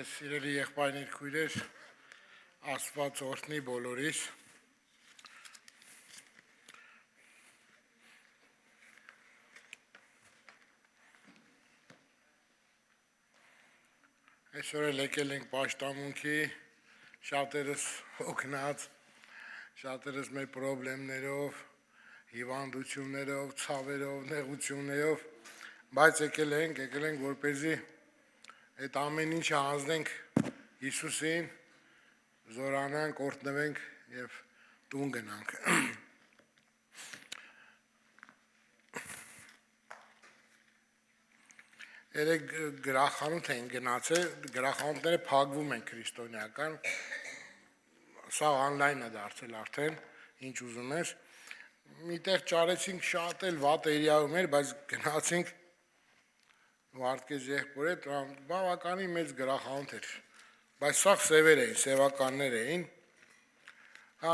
Ձեզ սիրելի եղբայրներ քույրեր, Աստված օրհնի բոլորիս։ Այսօր էլ եկել ենք պաշտամունքի, շատերս հոգնած, շատերս մեր պրոբլեմներով, հիվանդություններով, ցավերով, նեղություններով, բայց եկել ենք, որպեսզի այդ ամեն ինչը հանձնենք Հիսուսին, զորանանք, օրհնվենք եւ տուն գնանք։ Երեք գրախանութ են գնացել, գրախանութները փակվում են քրիստոնեական, սա on-line է դարձել արդեն, ինչ ուզում ես։ Միտեղ ճարեցինք շատ էլ վատ էրիայում էր, բայց գնացինք Վարդգեզ եղբոր հետ, բավականի մեծ գրախանութ էր, բայց սաղ սևեր էին, սևականներ էին։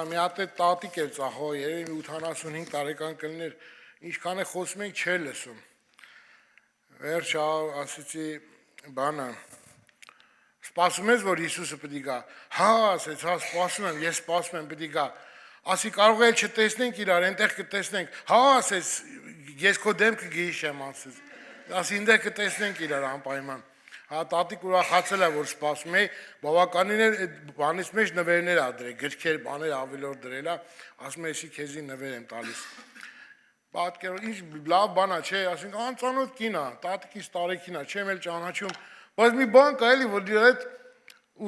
Մի հատ է տատիկ էր ծախող, երևի 85 տարեկան կլներ, ինչքան է խոսում ենք չէր լսում։ Վերջ ասեցի բանը, սպասում ես, որ Հիսուսը պիտի գա։ Հա, ասեց, հա, սպասում եմ, ես սպասում եմ, պիտի գա։ Ասի կարող է չտեսնենք իրար, այնտեղ կտեսնենք։ Հա, ասեց, ես քո դեմքը գիշեմ, ասեց։ Ասի ինտեղ կտեսնենք իրար անպայման։ Հա, տատիկ ուրախացել է, որ սպասում է, բավականին էր այդ բանից մեջ նվերներ ա դրել, գրքեր, բաներ ավելորդ դրել ա, ասում է, եսի քեզի նվեր եմ տալիս։ Պատկերով, ինչ լավ բան ա, չէ, ասենք, անծանոթ կին ա, տատիկից տարեքին ա, չեմ էլ ճանաչում, բայց մի բան կա էլի, որ դրա հետ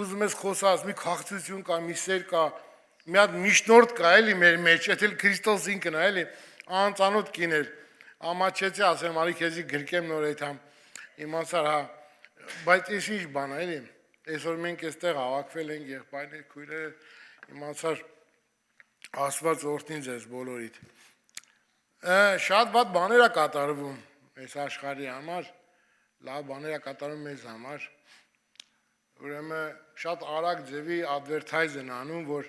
ուզում ես խոսած, մի քաղցություն կա, մի սեր կա, մի հատ միջնորդ կա էլի մեր մեջ, այդ էլ Քրիստոս ինքն ա էլի, անծանոթ կին էր, ամաչեցի, ասեմ, արի քեզի գրկեմ նոր այդամ, իմացար, հա, բայց ես ինչ բան ա էլի, այսօր մենք այստեղ հավաքվել ենք եղբայրներ, քույրեր, իմացար, Աստված օրհնի ձեզ բոլորիդ։ Շատ վատ բաներ ա կատարվում այս աշխարհի համար, լավ բաներ ա կատարվում մեզ համար, ուրեմն շատ արագ ձևի advertise են անում, որ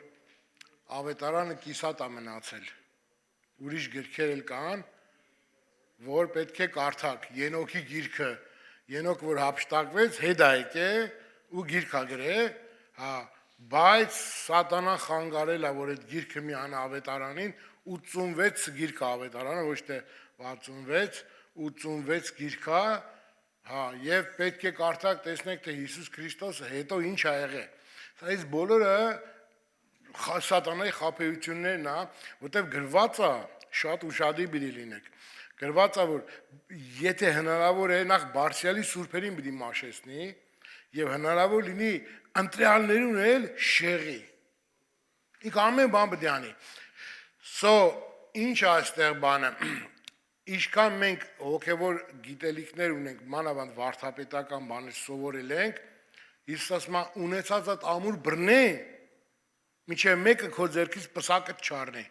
ավետարանը կիսատ ա մնացել, ուրիշ գրքեր էլ կան, որ պետք է կարդակ, Ենոքի գիրքը, Ենոք որ հափշտակվեց, հետ ա եկե ու գիրք ա գրե, բայց սատանան խանգարել ա, որ այդ գիրքը մի անա ավետարանին, 86 գիրք ա ավետարանը, ոչ թե 66, 86 գիրք ա, եւ պետք է կարդակ տեսնեք, թե Հիսուս Քրիստոսը հետո ինչ ա եղել։ Այս բոլորը սատանայի խաբեություններն ա, որտեղ գրված ա, շատ ուշադիր պիտի լինեք։ Գրված ա, որ եթե հնարավոր է նախ բարձրալի սուրբերին պիտի մաշեցնի եւ հնարավոր լինի ընտրյալներուն էլ շեղի։ Ինք ամեն բան պիտի անի։ Ինչ ա այստեղ բանը։ Ինչքան մենք հոգեվոր գիտելիքներ ունենք, մանավանդ վարդապետական բաներ սովորել ենք, Հիսուս ասում է ունեցածդ ամուր բռնե, մինչև մեկը քո ձեռքից պսակը չառնի,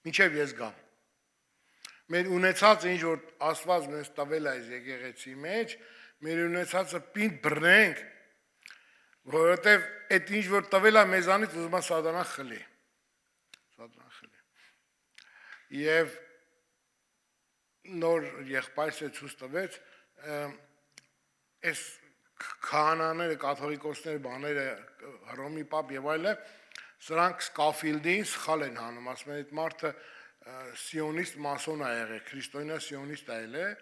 մինչև ես գամ։ Մեր ունեցածը ինչ որ Աստված մեզ տվել է այս եկեղեցի մեջ, մեր ունեցածը պինդ բռնենք, որովհետև այդ ինչ որ տվել է մեզանից ուզում է սատանան խլի։ Եվ նոր եղբայրս է ցույց տվեց, այս քահանաները, կաթողիկոսները, բաները, Հռոմի պապ եւ այլը, սրանք Սկաֆիլդին սխալ են հանում, ասում են այդ մարդը սիոնիստ մասոն ա եղել, քրիստոնյա սիոնիստ ա եղել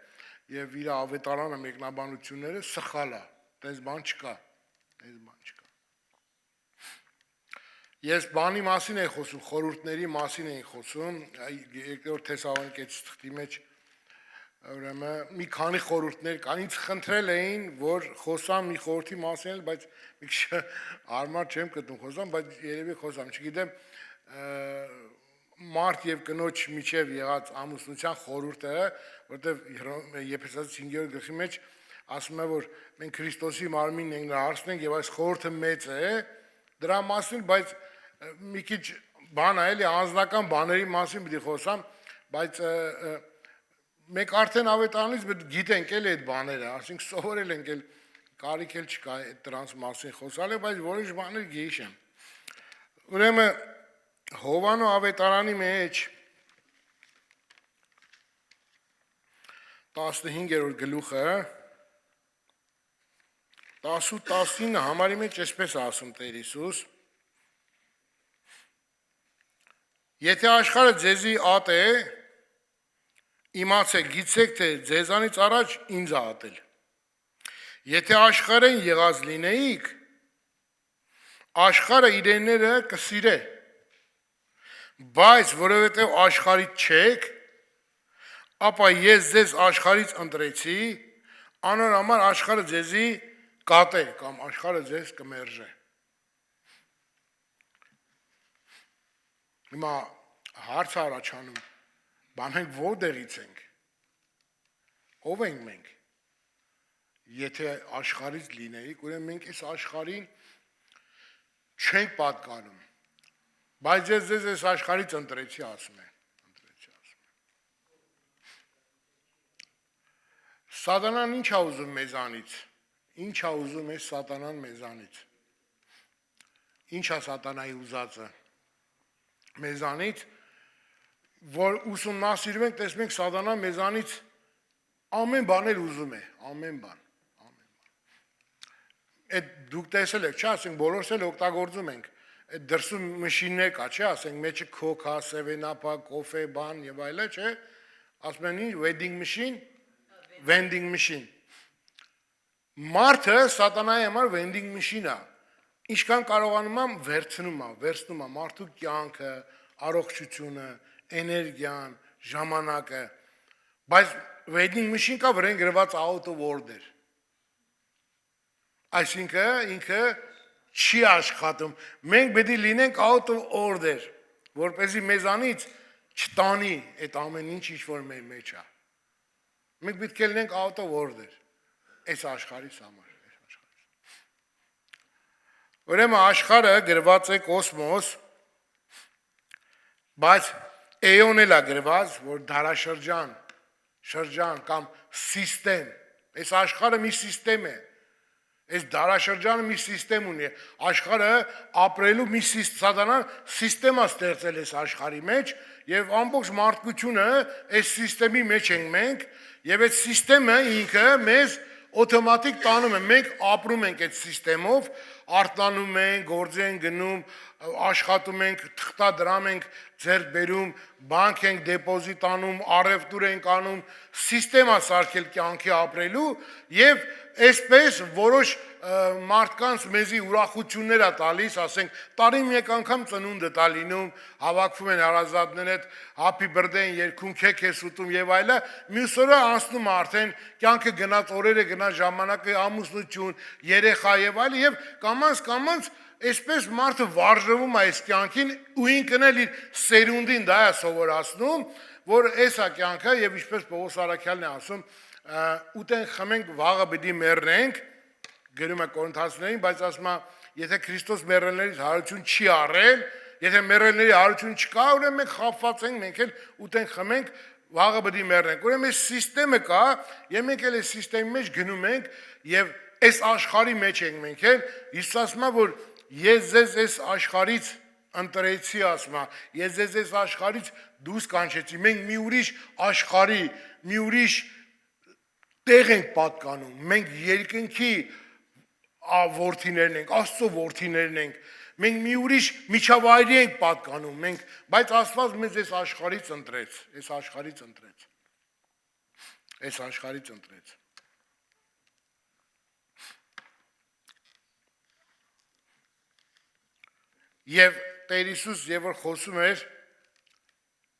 եւ իր ավետարանը մեկնաբանությունները սխալ ա, դες բան չկա, Ես բանի մասին եմ խոսում, խորհուրդների մասին եմ խոսում, երկրորդ Թեսաղոնիկեցիս թղթի մեջ ուրեմն մի քանի խորհուրդներ կան, ինձ խնդրել էին, որ խոսամ մի խորհրդի մասին, բայց մի քիչ արմար չեմ գտնում խոսամ, բայց երևի խոսամ, չգիտեմ, մարդ եւ կնոջ միջև եղած ամուսնության խորհուրդը, որտեղ Եփեսացիս 5-րդ գլխի մեջ ասում է, որ մենք Քրիստոսի մարմինն ենք հարցնենք եւ այս խորհուրդը մեծ է, դրա մասին, բայց մի քիչ բան է, էլի անձնական բաների մասին պիտի խոսամ, բայց մենք արդեն ավետարանից գիտենք էլի այդ բաները, ասենք սովորել ենք էլ կարիք էլ չկա դրանց մասին խոսալը, բայց որոշ բաներ գիշեմ։ Ուրեմն Հովանու ավետարանի մեջ 15-րդ գլուխը 10:19 համարի մեջ այսպես ասում Տեր Հիսուս. Եթե աշխարհը ձեզի ատ է, իմացեք, գիտեք, թե ձեզանից առաջ ինձ է ատել։ Եթե աշխարհեն եղած լինեիք, աշխարհը իրենները կսիրե, բայց որովհետև աշխարհից չեք, ապա ես ձեզ աշխարհից ընտրեցի, անոր համար աշխարհը ձեզի կատե կամ աշխարհը ձեզ կմերժե։ Հիմա հարց առաջանում, բա մենք որտեղից ենք։ Ով ենք մենք։ Եթե աշխարհից լինեիք, ուրեմն մենք այս աշխարհին չենք պատկանում։ Բայց ես ձեզ այս աշխարհից ընտրեցի, ասում է։ Սատանան ինչ է ուզում մեզանից։ Ինչ է ուզում է սատանան մեզանից։ Ինչ է սատանայի ուզածը մեզանից, որ ուսումնասիրվենք, տեսնենք սատանան մեզանից ամեն բան էլ ուզում է, ամեն բան։ Այդ դուք տեսել եք, չէ՞, ասենք բոլորս էլ օգտագործում ենք։ Այդ դրսում մշիններ կա, չէ՞, ասենք մեջը քոքա, սևենապա, կոֆե, բան եւ այլը, չէ՞։ Ասում են ինչ, wedding machine, vending machine։ Մարդը սատանայի համար vending machine է։ Ինչքան կարողանում եմ վերցնում եմ մարդու կյանքը, առողջությունը, էներգիան, ժամանակը։ Բայց vending machine կա, վրան գրված out of order։ Այսինքն ինքը չի աշխատում։ Մենք պետք է լինենք out of order, որպեսզի մեզանից չտանի այդ ամեն ինչ, որ մեր մեջ է։ Մենք պետք է լինենք out of order այս աշխարհից համար։ Ուրեմն աշխարհը գրված է կոսմոս, բայց էոն էլ է գրված, որ դարաշրջան կամ սիստեմ։ Այս աշխարհը մի սիստեմ է։ Այս դարաշրջանը մի սիստեմ ունի։ Աշխարհը ապրելու մի սատանան սիստեմա ստեղծել այս աշխարհի մեջ եւ ամբողջ մարդկությունը այս սիստեմի մեջ ենք մենք եւ այդ սիստեմը ինքը մեզ օտոմատիկ տանում է։ Մենք ապրում ենք այդ սիստեմով, արտանում ենք, գործ ենք գնում, աշխատում ենք, թղթադրամ ենք ձեռք բերում, բանկ ենք դեպոզիտ անում, առևտուր ենք անում, սիստեմա սարքել կյանքի ապրելու եւ այսպես որոշ մարդկանց մեզի ուրախություններ է տալիս, ասենք տարին մեկ անգամ ծնունդը տա լինում, հավաքվում են հարազատներ հետ, happy birthday երգում, քեք ես ուտում եւ այլը, մյուս օրը անցնում է արդեն կյանքը գնաց, օրերը գնաց, ժամանակը ամուսնություն, երեխա եւ այլը եւ կամած այսպես մարդը վարժվում է այս կյանքին ու ինքն էլ իր սերունդին դա է սովորացնում, որ այս է կյանքը եւ ինչպես Պողոս Արաքյալն է ասում, ուտենք խմենք վաղը պիտի մեռնենք, գրում է Կորինթացիներին, բայց ասում է, եթե Քրիստոս մեռելներից հարություն չի առել, եթե մեռելների հարություն չկա, ուրեմն մենք խաբված ենք, մենք էլ ուտենք խմենք, վաղը պիտի մեռնենք։ Ուրեմն այս սիստեմը կա, եւ մենք էլ այս սիստեմի մեջ գնում ենք եւ այս աշխարհի մեջ ենք մենք էլ։ Հիսուս ասում է, որ ես ձեզ այս աշխարհից ընտրեցի, ասում է, ես ձեզ այս աշխարհից դուրս կանչեցի։ Մենք մի ուրիշ աշխարհի, մի ուրիշ տեղ ենք պատկանում, մենք երկնքի որդիներն ենք, Աստծո որդիներն ենք, մենք մի ուրիշ միջավայրի ենք պատկանում, բայց Աստված մեզ այս աշխարհից ընտրեց։ Եվ Տեր Հիսուս եւ որ խոսում էր,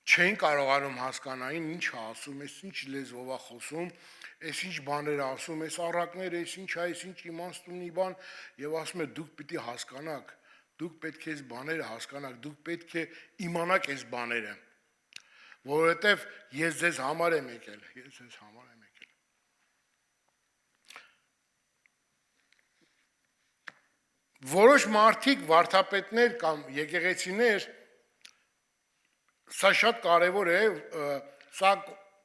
չեն կարողանում հասկանային ինչ է ասում, այս ինչ լեզվով է խոսում, այս ինչ բաներ ասում, այս առակները, այս ինչ է, այս ինչ իմաստ ունի բան, եւ ասում է դուք պիտի հասկանաք, դուք պետք է այս բաները հասկանաք, դուք պետք է իմանաք այս բաները, որովհետեւ ես ձեզ համար եմ եկել, Որոշ մարդիկ, վարդապետներ կամ եկեղեցիներ, սա շատ կարևոր է, սա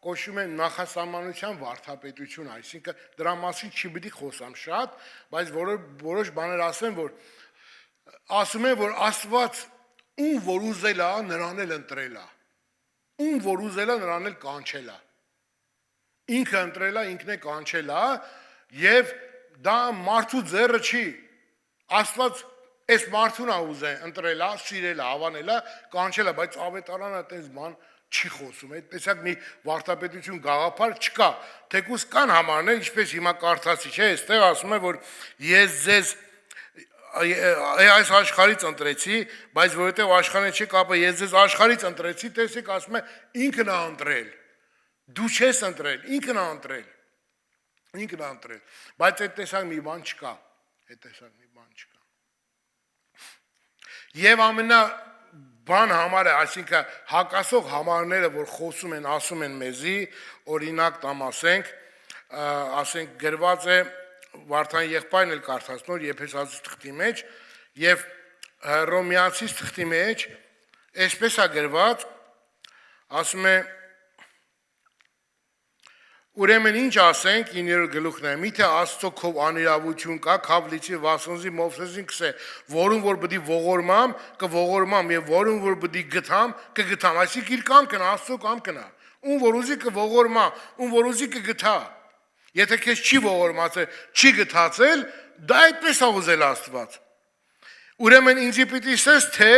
կոչվում է նախասահմանության վարդապետություն, այսինքն դրա մասին չի պիտի խոսամ շատ, բայց որոշ բաներ ասում են, որ Աստված ում որ ուզել է, նրան էլ ընտրել է, ում որ ուզել է, նրան էլ կանչել է, ինքը ընտրել է, ինքն է կանչել է, եւ դա մարդու ձեռը չի, Աստված այս մարդուն է ուզեն ընտրել, սիրել, հավանել, կանչել, բայց ավետարանը այդպես բան չի խոսում, այդպեսակ մի վարդապետություն գաղափար չկա, թեկուզ կան համարներ, ինչպես հիմա կարդացի, չէ, այստեղ ասում է, որ ես ձեզ այս աշխարհից ընտրեցի, բայց որովհետև աշխարհին չի կապը, ես ձեզ աշխարհից ընտրեցի, տեսեք, ասում է, ինքն է ընտրել, դու չես ընտրել, ինքն է ընտրել, բայց այդ տեսակ մի բան չկա, Եվ ամենա բան համարը, այսինքն հակասող համարները, որ խոսում են, ասում են մեզի, օրինակ տամ ասենք գրված է Վարդան եղբայրն էլ կարդացնոր Եփեսացիս թղթի մեջ եւ Հռոմեացիս թղթի մեջ այսպես է գրված, ասում է Ուրեմն ինչ ասենք 9-րդ գլուխն է, միթե Աստծո քով անիրավություն կա, Քավլիցի Վասոնզի Մովսեսին կսե, որում որ պիտի ողորմամ, կողորմամ եւ որում որ պիտի գթամ, կգթամ, այսինքն իր կամքն է, Աստծո կամքն է, ում որ ուզի կողորմա, ում որ ուզի կգթա։ Եթե քեզ չի ողորմացել, չի գթացել, դա այդպես է ուզել Աստված։ Ուրեմն ինձի պիտի ասես, թե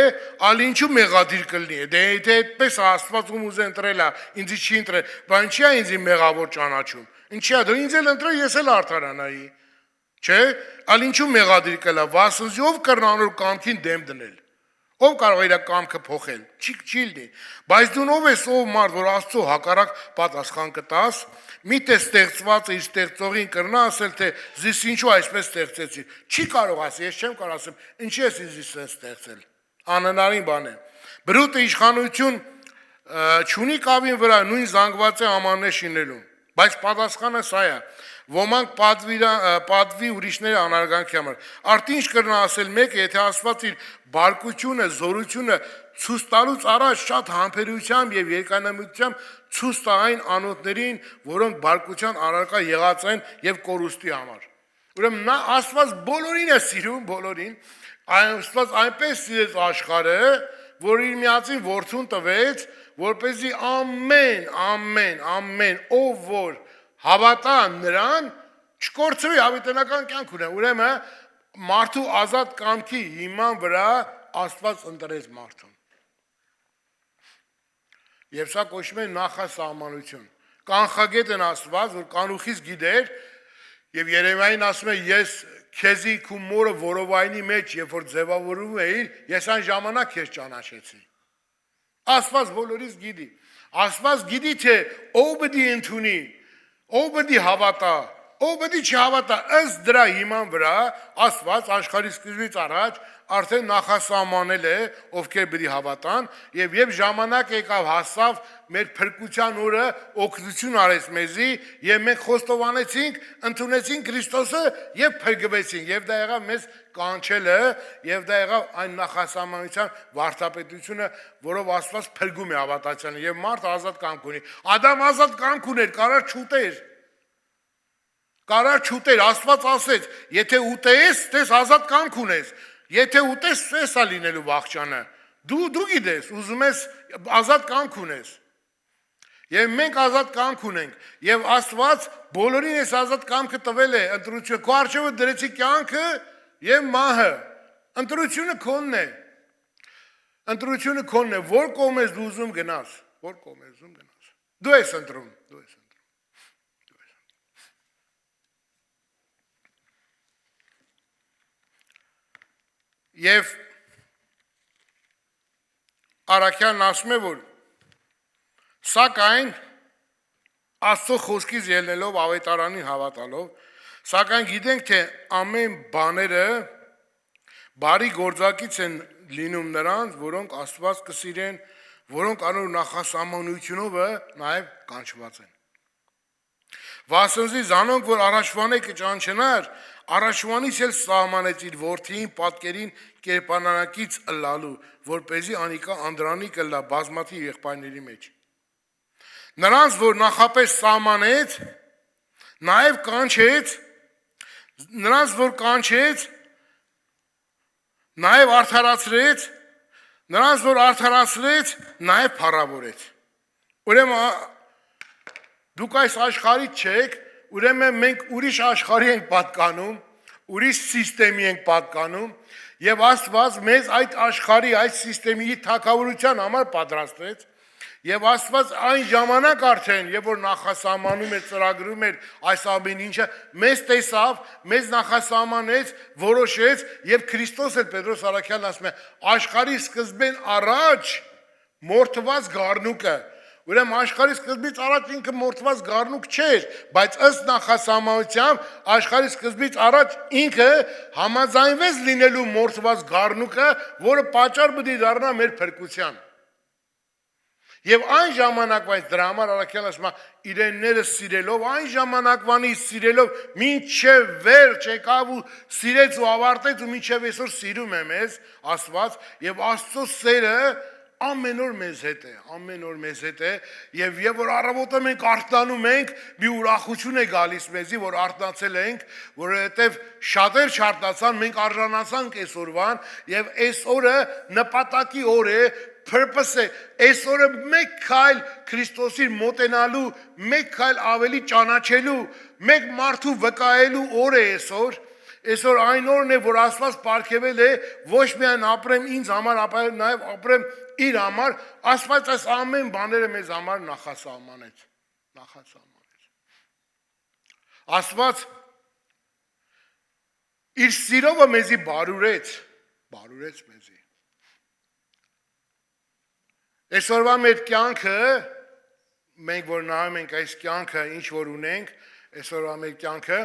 ալինչու մեղադիր կլինի, դե եթե այդպես Աստված ում ուզե ընտրել է, ինձի չի ընտրել, բա ինչի է ինձի մեղավոր ճանաչում։ Ինչի է, դու ինձ էլ ընտրել, ես էլ արդարանայի։ Չէ, ալինչու մեղադիր կլա, վասնզի ով կրնանոր կամքին դեմ դնել։ Ով կարող է իր կամքը փոխել, չի լինի։ Բայց դու ով ես, ով մարդ, որ Աստծո հակառակ պատասխան կտաս, միթե ստեղծվածը իր ստեղծողին կրնա ասել, թե զիս ինչու այսպես ստեղծեցի։ Չի կարող ասել, ես չեմ կարող ասեմ, ինչի ես ինձ ստեղծել։ Անհնարին բան է։ Բրուտը իշխանություն չունի կավին վրա, նույն զանգված է ամաններ շինելուն։ Բայց պատասխանը սա է։ Ոմանք պատվի ուրիշները անարգանքի համար։ Արդ ինչ կրնա ասել մեկը, եթե Աստված իր բարկությունը, զորությունը ցույց տալուց առաջ շատ համբերությամբ եւ երկայնամիտությամբ ցույց տա այն անոթներին, որոնք բարկության առարկա եղած են եւ կորուստի համար։ Ուրեմն նա Աստված բոլորին է սիրում, բոլորին, Աստված այնպես սիրեց աշխարհը, որ իր միածին որդուն տվեց, որպեսզի ամեն ով որ հավատա նրան չկորցվի հավիտենական կյանք ունենա։ Ուրեմն մարդու ազատ կամքի հիման վրա Աստված ընտրեց մարդուն։ Եվ սա կոչվում է նախասահմանություն։ Կանխագետն Աստված, որ կանուխից գիտեր, եւ Երեմիային ասում է, ես քեզի քու մորը որովայնի մեջ, երբ որ ձևավորում էիր, ես այն ժամանակ քեզ ճանաչեցի։ Աստված բոլորից գիտի։ Աստված գիտի, թե ով պիտի ընդունի, ով պիտի հավատա, ով պիտի չհավատա, ըստ դրա հիման վրա Աստված աշխարհի սկզբից առաջ արդեն նախասահմանել է, ովքեր պիտի հավատան, եւ ժամանակ եկավ հասավ մեր փրկության օրը օգնություն արեց մեզի, եւ մենք խոստովանեցինք, ընդունեցինք Քրիստոսը եւ փրկվեցինք, եւ դա եղավ մեզ կանչելը, եւ դա եղավ այն նախասահմանության վարդապետությունը, որով Աստված փրկում է հավատացյալին, եւ մարդ ազատ կամք ունի։ Ադամ ազատ կամք ուներ, կարար չուտեր, Աստված ասեց, եթե ուտես, տես ազատ կամք ունես, եթե ուտես, սա լինելու վախճանը, դու գիտես, ուզում ես ազատ կամք ունես, եւ մենք ազատ կամք ունենք, եւ Աստված բոլորին այս ազատ կամքը տվել է, ընտրությունը, քո առջևը դրեցի կյանքը եւ մահը, ընտրությունը քոնն է, որ կողմ ես դու ուզում գնաս, դու ես ընտրում, Եվ Արաքյանն ասում է, որ սակայն Աստծո խոսքից ելնելով ավետարանին հավատալով, սակայն գիտենք, թե ամեն բաները բարի գործակից են լինում նրանց, որոնք Աստված կսիրեն, որոնք անոր նախասահմանությունով նաև կանչված են։ Վասնզի զանոնք, որ առաջվան է կճանչնար, առաջվանից էլ սահմանեց իր որդին պատկերին կերպարանակից ըլլալու, որպեսզի անիկա անդրանի կլա բազմաթիվ եղբայրների մեջ։ Նրանց, որ նախապես սահմանեց, նաև կանչեց, նրանց, որ կանչեց, նաև արդարացրեց, նրանց, որ արդարացրեց, նաև փառավորեց։ Ուրեմն դուք այս աշխարհից չեք, ուրեմն մենք ուրիշ աշխարհի ենք պատկանում, ուրիշ համակարգի ենք պատկանում, եւ Աստված մեզ այդ աշխարհի, այդ համակարգի թակավորության համար պատրաստեց, եւ Աստված այն ժամանակ արդեն, երբ որ նախասահմանում էր, ծրագրում էր այս ամեն ինչը, մեզ տեսավ, մեզ նախասահմանեց, որոշեց, եւ Քրիստոս էլ Պետրոս Արաքյանն ասում է, աշխարհի սկզբեն առաջ մորթված գառնուկը, ուրեմն աշխարհի սկզբից առաջ ինքը մորթված գառնուկ չէր, բայց ըստ նախասահմանությամբ աշխարհի սկզբից առաջ ինքը համաձայնվեց լինելու մորթված գառնուկը, որը պատճառ պիտի դառնա մեր փրկության։ Եվ այն ժամանակվանից դրա համար Արաքյալն ասում է իրենները սիրելով, այն ժամանակվանից սիրելով մինչև վերջ եկավ ու սիրեց ու ավարտեց ու մինչև այսօր սիրում է մեզ Աստված եւ Աստծո սերը ամեն օր մեզ հետ է, ամեն օր մեզ հետ է եւ որ առավոտը մենք արթնանում ենք, մի ուրախություն է գալիս մեզի, որ արթնացել ենք, որովհետեւ շատեր չարթնացան, մենք արժանացանք այսօրվան եւ այս օրը նպատակի օր է, purpose է, այսօրը մեկ քայլ Քրիստոսին մոտենալու, մեկ քայլ ավելի ճանաչելու, մեկ մարդու վկայելու օր է այսօր։ Այսօր այն օրն է, որ Աստված պարգևել է ոչ միայն ապրեմ ինձ համար, այլ նաև ապրեմ իր համար, Աստված այս ամեն բաները մեզ համար նախասահմանեց։ Աստված իր սիրովը մեզի բարուրեց մեզի։ Այսօրվա մեր կյանքը, մենք որ նայում ենք այս կյանքը, ինչ որ ունենք, այսօրվա մեր կյանքը,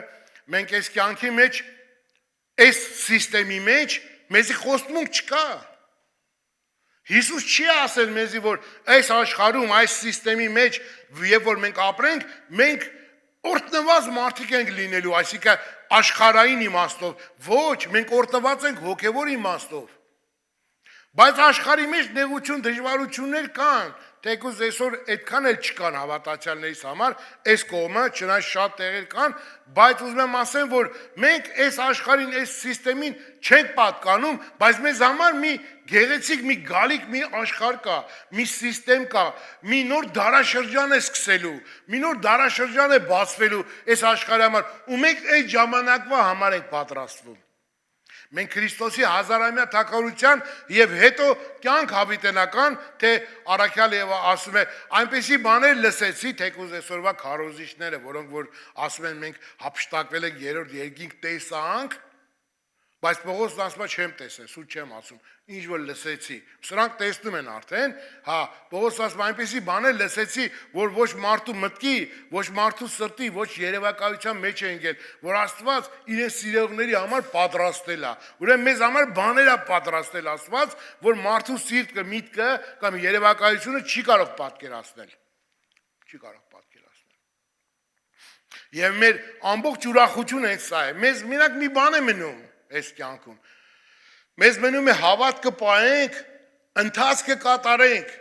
մենք այս կյանքի մեջ, այս համակարգի մեջ մեզի խոստմունք չկա։ Հիսուս չի ասել մեզի, որ այս աշխարհում, այս համակարգի մեջ, երբ որ մենք ապրենք, մենք օրհնված մարդիկ ենք լինելու, այսինքն աշխարհային իմաստով, ոչ, մենք օրհնված ենք հոգևոր իմաստով։ Բայց աշխարհի մեջ նեղություն, դժվարություններ կան, թեկուզ այսօր այդքան էլ չկան հավատացյալներիս համար, այս կողմը, չնայած շատ տեղեր կան, բայց ուզում եմ ասեմ, որ մենք այս աշխարհին, այս համակարգին չենք պատկանում, բայց մեզ համար մի գեղեցիկ, մի գալիք, մի աշխարհ կա, մի համակարգ կա, մի նոր դարաշրջան է սկսելու, մի նոր դարաշրջան է բացվելու այս աշխարհի համար, ու մենք այդ ժամանակվա համար ենք պատրաստվում։ Մենք Քրիստոսի հազարամյա թագավորության եւ հետո կյանք հավիտենական, թե Արաքյալը եւ ասում է, այնպեսի բաներ լսեցի, թեկուզ այսօրվա քարոզիչները, որոնք որ ասում են մենք հափշտակվել ենք երրորդ երկինք տեսանք, բայց Պողոսն ասում է չեմ տեսել, սուտ չեմ ասում, ինչ որ լսեցի։ Սրանք տեսնում են արդեն, հա, Պողոս ասում այնպեսի բաներ լսեցի, որ ոչ մարդու մտքի, ոչ մարդու սրտի, ոչ երևակայության մեջ է ընկել, որ Աստված իրեն սիրողների համար պատրաստել է։ Ուրեմն մեզ համար բաներ է պատրաստել Աստված, որ մարդու սիրտը, միտքը կամ երևակայությունը չի կարող պատկերացնել։ Չի կարող պատկերացնել։ Եվ մեր ամբողջ ուրախությունը այդ սա է։ Մեզ մենակ մի բան է մնում այս կյանքում։ Մեզ մնում է հավատքը պահենք, ընթացքը կատարենք,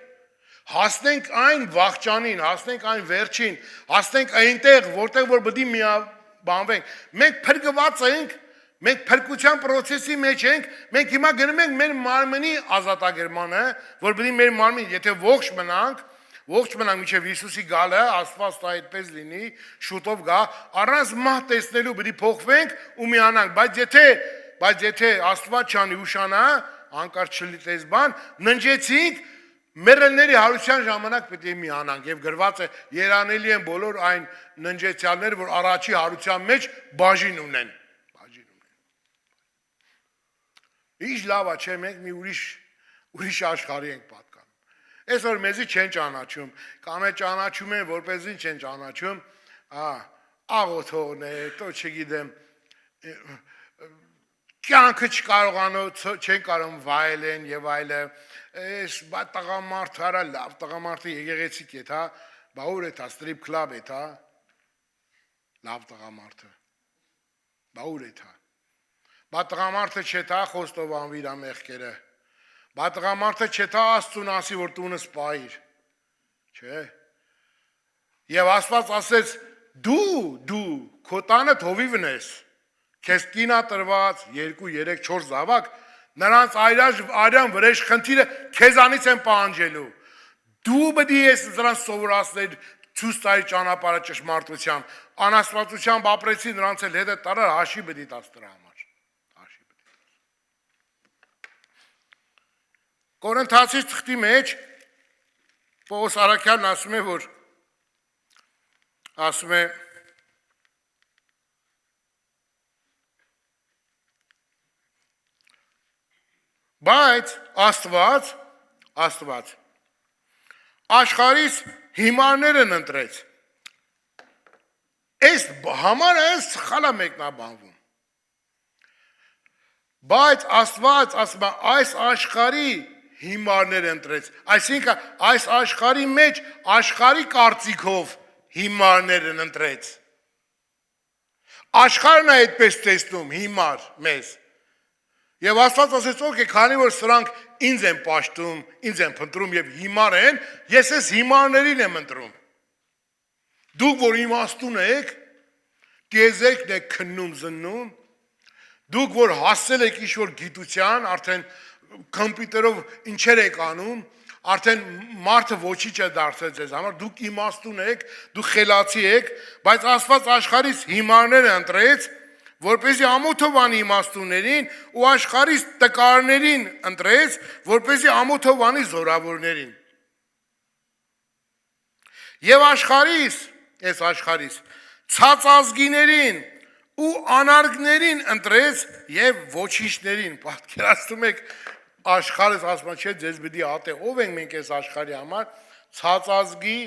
հասնենք այն վախճանին, հասնենք այն վերջին, հասնենք այնտեղ, որտեղ որ պետք է միաբանվենք։ Մենք փրկված ենք, մենք փրկության process-ի մեջ ենք, մենք հիմա գնում ենք մեր մարմնի ազատագրմանը, որ պետք է մեր մարմին, եթե ողջ մնանք մինչև Հիսուսի գալը, Աստված տա այդպես լինի, շուտով գա, առանց մահ տեսնելու պետք է փոխվենք ու միանանք, բայց եթե Աստված չանի ուշանա, անկարծ չլիտես բան, ննջեցինք, մեռելների հարության ժամանակ պետք է միանանք եւ գրված է երանելի են բոլոր այն ննջեցյալները, որ առաջի հարության մեջ բաժին ունեն։ Ինչ լավ է, չէ՞, մենք մի ուրիշ աշխարհի ենք պատկանում։ Այսօր մեզի չեն ճանաչում, կամ է ճանաչում են, որպեսզի չեն ճանաչում, աղոթողներ, то չգիտեմ, կյանքը չեն կարող վայելեն եւ այլը, այս տղամարդը արա լավ, տղամարդը եկեղեցիկ է, հա, բա ուր է դա, ստրիփ կլաբ է, հա, լավ տղամարդը, բա ուր է դա, բա տղամարդը չէ դա խոստովանվի իր մեղքերը, բա տղամարդը չէ դա Աստծուն ասի, որ տունը սպայիր, չէ, եւ Աստված ասեց, դու քո տանը հովիվն ես, քեզ կինա տրված 2, 3, 4 զավակ, նրանց արյան վրեժ խնդիրը քեզանից են պահանջելու, դու պետք է ես նրանց սովորացնել, ցույց տալի ճանապարհը ճշմարտության, անաստվածությամբ ապրեցի, նրանց էլ հետը տարար հաշի պետք է տաս դրա համար։ Հաշի պետք է տաս։ Կորինթացիս թղթի մեջ Պողոս Արաքյանն ասում է, բայց Աստված աշխարհից հիմարներն ընտրեց։ Այս համարը սխալ է մեկնաբանվում։ Բայց Աստված ասում է այս աշխարհի հիմարներ ընտրեց, այսինքն այս աշխարհի մեջ աշխարհի կարծիքով հիմարներն ընտրեց։ Աշխարհն է այդպես տեսնում հիմար մեզ։ Եվ Աստված ասեց, օքեյ, քանի որ սրանք ինձ են պաշտում, ինձ են փնտրում եւ հիմար են, ես այս հիմարներին եմ ընտրում։ Դուք որ իմաստուն եք, տիեզերքն եք քննում զննում, դուք որ հասել եք ինչ-որ գիտության, արդեն կոմպյուտերով ինչեր եք անում, արդեն մարդը ոչինչ է դարձել ձեզ համար, դուք իմաստուն եք, դուք խելացի եք, բայց Աստված աշխարհից հիմարները ընտրեց, որպեսզի ամոթով անի իմաստուններին ու աշխարհից տկարներին ընտրեց, որպեսզի ամոթով անի զորավորներին։ Եվ աշխարհից ցածազգիներին ու անարգներին ընտրեց եւ ոչինչներին։ Պատկերացնում եք աշխարհից ասում չէ ձեզ պիտի ատե, ով ենք մենք այս աշխարհի համար, ցածազգի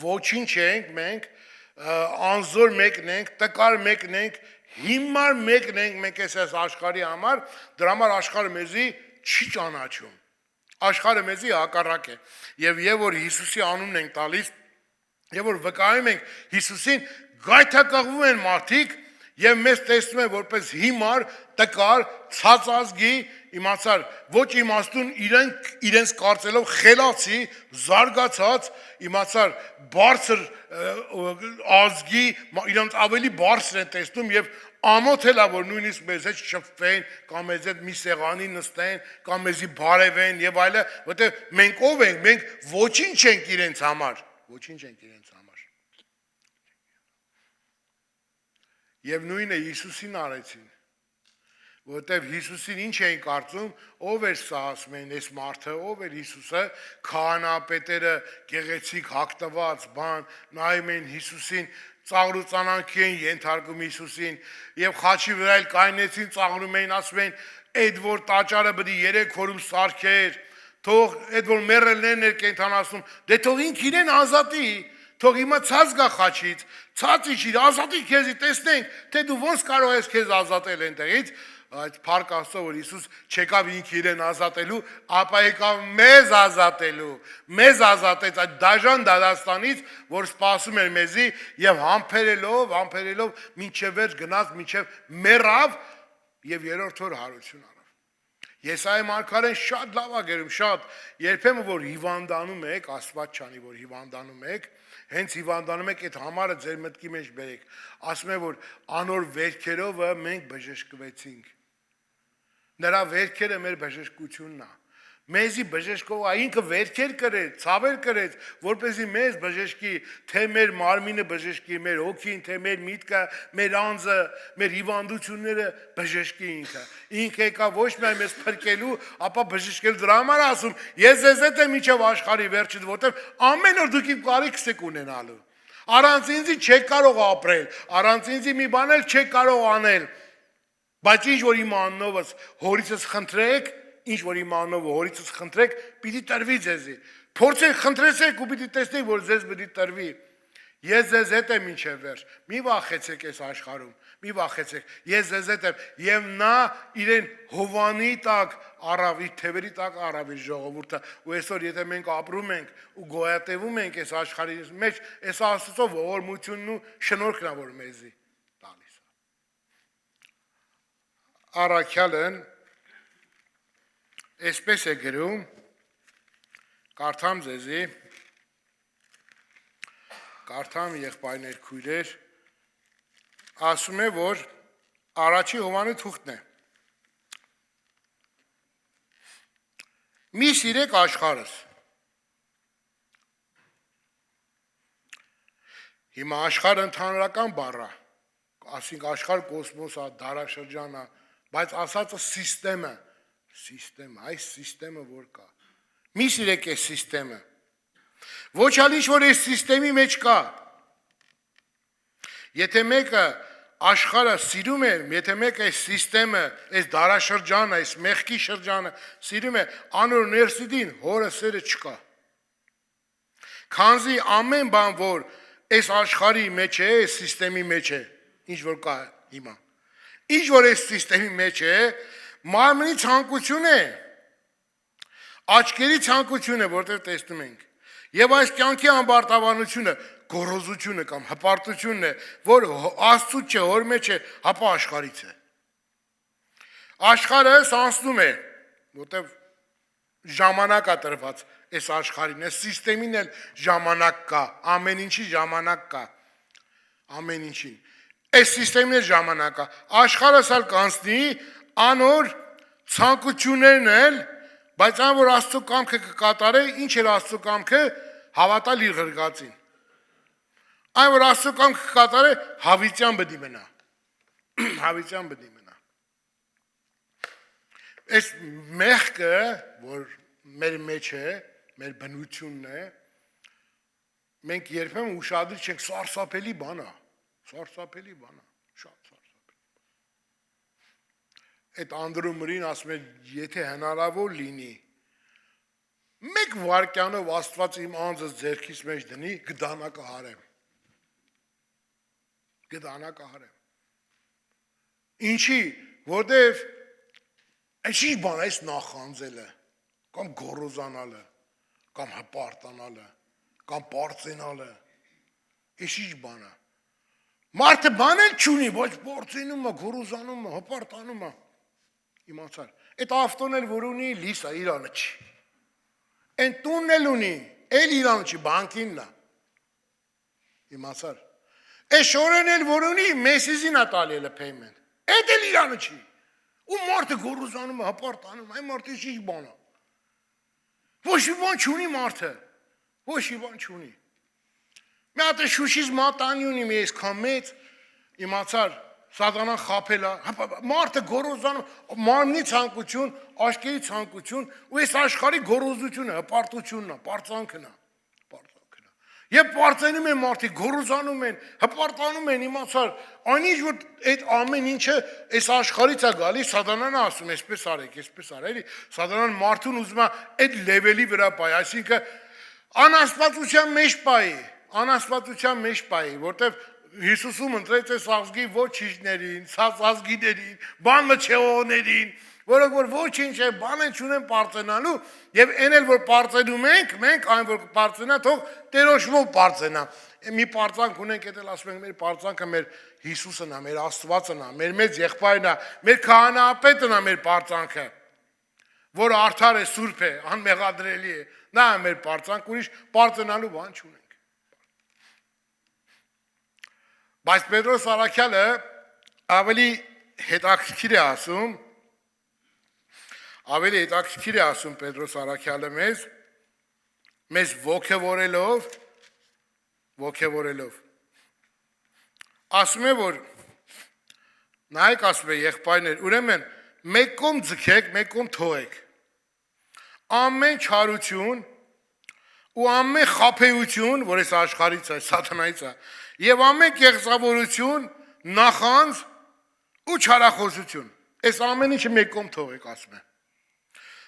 ոչինչ ենք մենք, անզոր մեկն ենք, տկար մեկն ենք, հիմար մեկն ենք մենք այս աշխարհի համար, դրա համար աշխարհը մեզի չի ճանաչում։ Աշխարհը մեզի հակառակ է։ Եվ որ Հիսուսի անունն ենք տալիս, եւ որ վկայում ենք Հիսուսին, գայթակղվում են մարդիկ եւ մեզ տեսնում են որպես հիմար, տկար, ցածազգի, իմացար, ոչ իմաստուն, իրենց կարծելով խելացի, զարգացած, իմացար, բարձր ազգի, իրենց ավելի բարձր են տեսնում եւ ամոթ էլ է որ նույնիսկ մեզ հետ շփվեն, կամ մեզ հետ մի սեղանի նստեն, կամ մեզի բարևեն եւ այլը, որտեղ մենք ով ենք, մենք ոչինչ ենք իրենց համար, ոչինչ ենք իրենց համար։ Եվ նույնը Հիսուսին արեցին, որտեղ Հիսուսին ինչ էին կարծում, ով էր սա ասում են, այս մարդը, ով էր Հիսուսը, քահանապետերը գեղեցիկ հագնված բան, նայում են Հիսուսին, ծաղրուծանանքի են ենթարկում Հիսուսին, եւ խաչի վրա էլ կայնեցին, ծաղրում էին, ասում են, այդ որ տաճարը բդի 3 օրում սարքեր, թող այդ որ մեռելներն էր կենթանացնում, դե թող ինք իրեն ազատի, թող հիմա ցած գա խաչից, ցած իջիր, ազատի քեզի, տեսնենք, թե դու ոնց կարող ես քեզ ազատել այնտեղից, այդ փառք Աստծո, որ Հիսուս չեկավ ինքը իրեն ազատելու, ապա եկավ մեզ ազատեց այդ դաժան դատաստանից, որ սպասում էր մեզի եւ համբերելով մինչեւ վերջ գնաց, մինչեւ մեռավ եւ երրորդ օր հարություն արավ։ Եսայի մարգարեն շատ լավ է գրում, շատ, երբեմն որ հիվանդանում եք, Աստված չանի որ հիվանդանում եք, հենց հիվանդանում եք այդ համարը ձեր մտքի մեջ բերեք, ասում է որ անոր վերքերով մենք բժշկվեցինք։ Նրա վերքերը մեր բժշկությունն է։ Մեզի բժշկով ինքը վերքեր կրեց, ցավեր կրեց, որպեսզի մեզ բժշկի, թե մեր մարմինը բժշկի, մեր հոգին, թե մեր միտքը, մեր անձը, մեր հիվանդությունները բժշկի ինքը։ Ինքը եկա ոչ միայն մեզ փրկելու, ապա բժշկել դրա համար ասում, ես ձեզ հետ եմ մինչև աշխարհի վերջը, որտեղ ամեն օր դուք իմ կարիքս եք ունենալու։ Առանց ինձի չեք կարող ապրել, առանց ինձի մի բան էլ չեք կարող անել։ Բայց ինչ որ իմ անունովս հորիցս խնդրեք, ինչ որ իմ անունով հորիցս խնդրեք, պիտի տրվի ձեզի։ Փորձեք խնդրեցեք ու պիտի տեսնեք, որ ձեզ պիտի տրվի։ Ես ձեզ հետ եմ մինչև վերջ։ Մի վախեցեք այս աշխարհում, մի վախեցեք։ Ես ձեզ հետ եմ եւ նա իրեն հովանի տակ առավ, իր թևերի տակ առավ իր ժողովուրդը։ Ու այսօր եթե մենք ապրում ենք ու գոյատևում ենք այս աշխարհի մեջ, այս Աստծո ողորմությունն ու շնորհքն է որ մեզի տալիս է։ Առաքյալն այսպես է գրում, կարդամ ձեզի, կարդամ եղբայրներ քույրեր, ասում է, որ առաջի Հովհաննի թուղթն է։ Մի սիրեք աշխարհս։ Հիմա աշխարհ ընդհանրական բառ է, ասենք աշխարհ կոսմոսը, դարաշրջանը, բայց ասածը սիստեմը, այս սիստեմը որ կա։ Մի սիրեք այս սիստեմը։ Ոչ ալի ինչ-որ այս սիստեմի մեջ կա։ Եթե մեկը աշխարհը սիրում է, եթե մեկը այս սիստեմը, այս դարաշրջանը, այս մեղքի շրջանը սիրում է, անոր ներսիդին հորը սերը չկա։ Քանզի ամեն բան, որ այս աշխարհի մեջ է, այս սիստեմի մեջ է, ինչ որ կա հիմա։ Ինչ որ այս սիստեմի մեջ է, մարմնի ցանկություն է, աչքերի ցանկություն է, որտեղ տեսնում ենք։ Եվ այս կյանքի ամբարտավանությունը, գոռոզությունը կամ հպարտությունն է, որ Աստծուց չէ, հոր մեջ է, հապա աշխարհից է։ Աշխարհը սանսնում է, որտեղ ժամանակ է տրված այս աշխարհին, այս սիստեմին էլ ժամանակ կա, ամեն ինչի ժամանակ կա, ամեն ինչին։ Այս սիստեմին էլ ժամանակ կա։ Աշխարհը սալ կանցնի, անոր ցանկություններն էլ, բայց այն որ Աստծո կամքը կկատարե, ինչ էր Աստծո կամքը, հավատալ իր ղրգածին։ Այն որ Աստծո կամքը կկատարե, հավիտյան բդի մնա։ Հավիտյան բդի մնա։ Այս մեղքը, որ մեր մեջ է, մեր բնությունն է, մենք երբեմն ուշադրի չենք, սարսափելի բան է, սարսափելի բան է, շատ սարսափելի։ Այդ անդրումրին ասում է, եթե հնարավոր լինի, մեկ վարկյանով Աստված իմ անձս ձեռքիս մեջ դնի, գդանակը հարեմ։ Գդանակը հարեմ։ Ինչի, որտև այս ինչ բան է, այս նախանձելը, կամ գոռոզանալը, կամ հպարտանալը, կամ պարծենալը, այս ինչ բան է։ Մարդը բան էլ չունի, բայց պարծենում է, գոռոզանում է, հպարտանում է։ Իմացար։ Այդ ավտոն էլ որ ունի, լիսա իրանը չի։ Այն տունն էլ ունի, էլ իրանը չի, բանկինն է։ Իմացար։ Այս շորեն էլ որ ունի, մեսիզին է տալի էլ payment։ Այդ էլ իրանը չի։ Ու մարդը գոռոզանում է, հպարտանում է, այն մարդը ինչ բան է։ Ոչ մի բան չունի մարդը։ Ոչ մի բան չունի։ Մի հատ Շուշից մատանի ունի մի այսքան մեծ, իմացար, սատանան խաբել է, մարդը գոռոզանում, մարմնի ցանկություն, աչքերի ցանկություն, ու այս աշխարհի գոռոզությունը, հպարտությունն է, պարծանքն է, պարծանքն է։ Եվ պարծենում են մարդիկ, գոռոզանում են, հպարտանում են, իմացար, այնինչ որ այդ ամեն ինչը այս աշխարհից է գալիս, սատանան ասում, այսպես արեք, այսպես արեք, սատանան մարդուն ուզում է այդ լեվելի վրա բայ, այսինքն անաստվածության մեջ բայ, անաստվածության մեջ բայ, որտեվ Հիսուսում ընտրեց այս ազգի ոչիչներին, ցած ազգիներին, բանմչեղողներին, որոնք որ ոչինչ է, բան են չունեն պարծենալու, եւ այն էլ որ պարծենում ենք, մենք այն որ պարծենա, թող Տերոջով պարծենա։ Մի պարծանք ունենք, դա էլ ասում ենք, մեր պարծանքը մեր Հիսուսն է, մեր Աստվածն է, մեր մեծ եղբայրն է, մեր քահանայապետն է մեր պարծանքը, որը արդար է, սուրբ է, անմեղադրելի է։ Նա է մեր պարծանք, ուրիշ պարծենալու բան չունենք։ Բայց Պետրոս Արաքյալը ավելի հետաքրքիր է ասում, Պետրոս Արաքյալը մեզ ոգևորելով, ասում է, որ նայեք, ասում է, եղբայրներ, ուրեմն մեկ կողմ ձգեք, մեկ կողմ թողեք, ամեն չարություն ու ամեն խաբեություն, որ այս աշխարհից է, սատանայից է, եւ ամեն կեղծավորություն, նախանձ ու չարախոսություն, այս ամեն ինչը մեկ կողմ թողեք, ասում է։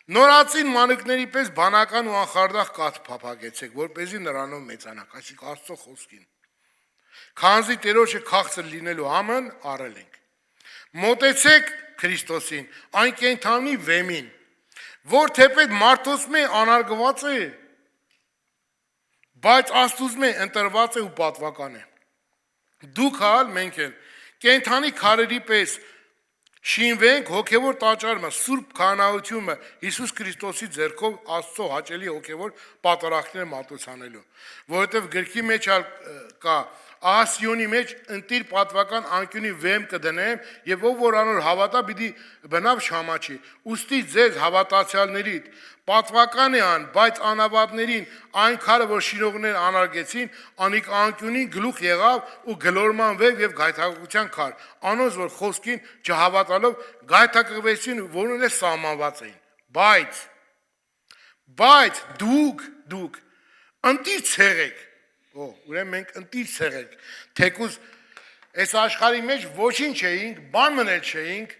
Նորածին մանուկների պես բանական ու անխարդախ կաթ փափագեցեք, որպեսզի նրանով մեծանաք, այսինքն Աստծո խոսքին։ Քանզի Տերոջը քաղցր լինելու համն առել ենք։ Մոտեցեք Քրիստոսին, այն կենդանի վեմին, որ թեպետ մարդոսմե անարգված է, բայց Աստուծմե ընտրված է ու պատվական է։ Դուք հալ, մենք էլ, կենդանի քարերի պես շինվենք հոգևոր տաճարը, սուրբ քահանայությունը Հիսուս Քրիստոսի ձեռքով Աստծո հաճելի հոգևոր պատարագները մատուցանելու, որովհետև գրքի մեջ կա Ասիոնի մեջ ընտիր պատվական անկյունի վեմ կդնեմ եւ ով որ անոր հավատա պիտի բնավ չհամաչի։ Ուստի ձեզ հավատացյալներիդ պատվական է ան, բայց անավատներին այն քարը որ շինողներ անարգեցին, անիկ անկյունին գլուխ եղավ ու գլորմանվեց եւ գայթակղության քար։ Անոնց որ խոսքին չհավատալով գայթակղվեցին, որոնց սահմանված էին։ Բայց դուք ընտիր ցեղեք։ Ուրեմն մենք ընտիր ցեղենք, թեկուզ այս աշխարհի մեջ ոչինչ չէինք, բան մնել չէինք,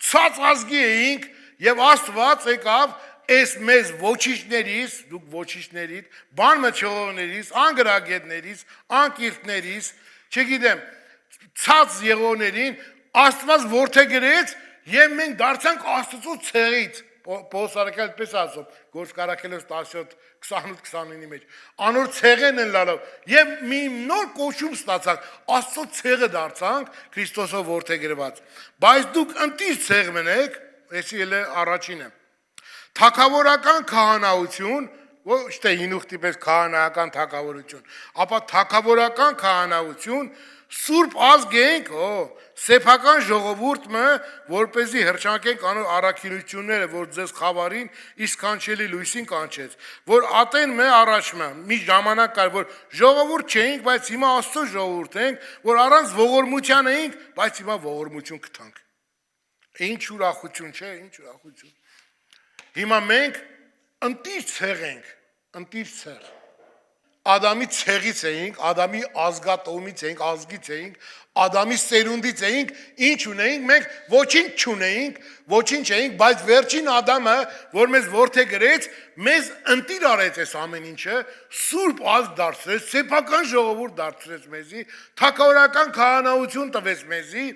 ցած ազգի էինք եւ Աստված եկավ այս մեզ ոչիչներից, դուք ոչիչներիդ, բան մնչողներից, անգրագետներից, անկիրտներից, չգիտեմ, ցած եղողներին Աստված որդեգրեց եւ մենք դարձանք Աստծո ցեղից։ Պողոսարակը այդպես ասում, Գործ Կարաքելոս 17:28-29-ի մեջ, անոր ցեղեն են լալով եւ մի նոր կոչում ստացանք, Աստծո ցեղը դարձանք Քրիստոսով որդեգրված։ Բայց դուք ընտիր ցեղ մնեք, էսի էլ է առաջինը։ Թագավորական քահանայություն, ոչ թե հինուխտի պես քահանայական թագավորություն, ապա թագավորական քահանայություն, Սուրբ ազգ ենք, սեփական ժողովուրդը, որպեսզի հրճակենք անոր առաքինությունները, որ ձեզ խավարին, իսկ կանչելի լույսին կանչեց, որ ատեն մե առաջմը, մի ժամանակ կար, որ ժողովուրդ չէինք, բայց հիմա Աստծո ժողովուրդ ենք, որ առանց ողորմության էինք, բայց հիմա ողորմություն գտանք։ Ինչ ուրախություն, չէ, ինչ ուրախություն։ Հիմա մենք ընտիր ցեղ ենք, ընտիր ցեղ։ Ադամի ցեղից էինք, Ադամի ազգատոմից էինք, ազգից էինք, Ադամի սերունդից էինք, ինչ ունեինք, մենք ոչինչ չունեինք, ոչինչ էինք, բայց վերջին Ադամը, որ մեզ որդեգրեց, մեզ ընտիր արեց այս ամեն ինչը, սուրբ ազգ դարձրեց, սեփական ժողովուրդ դարձրեց մեզի, թագավորական քահանայություն տվեց մեզի,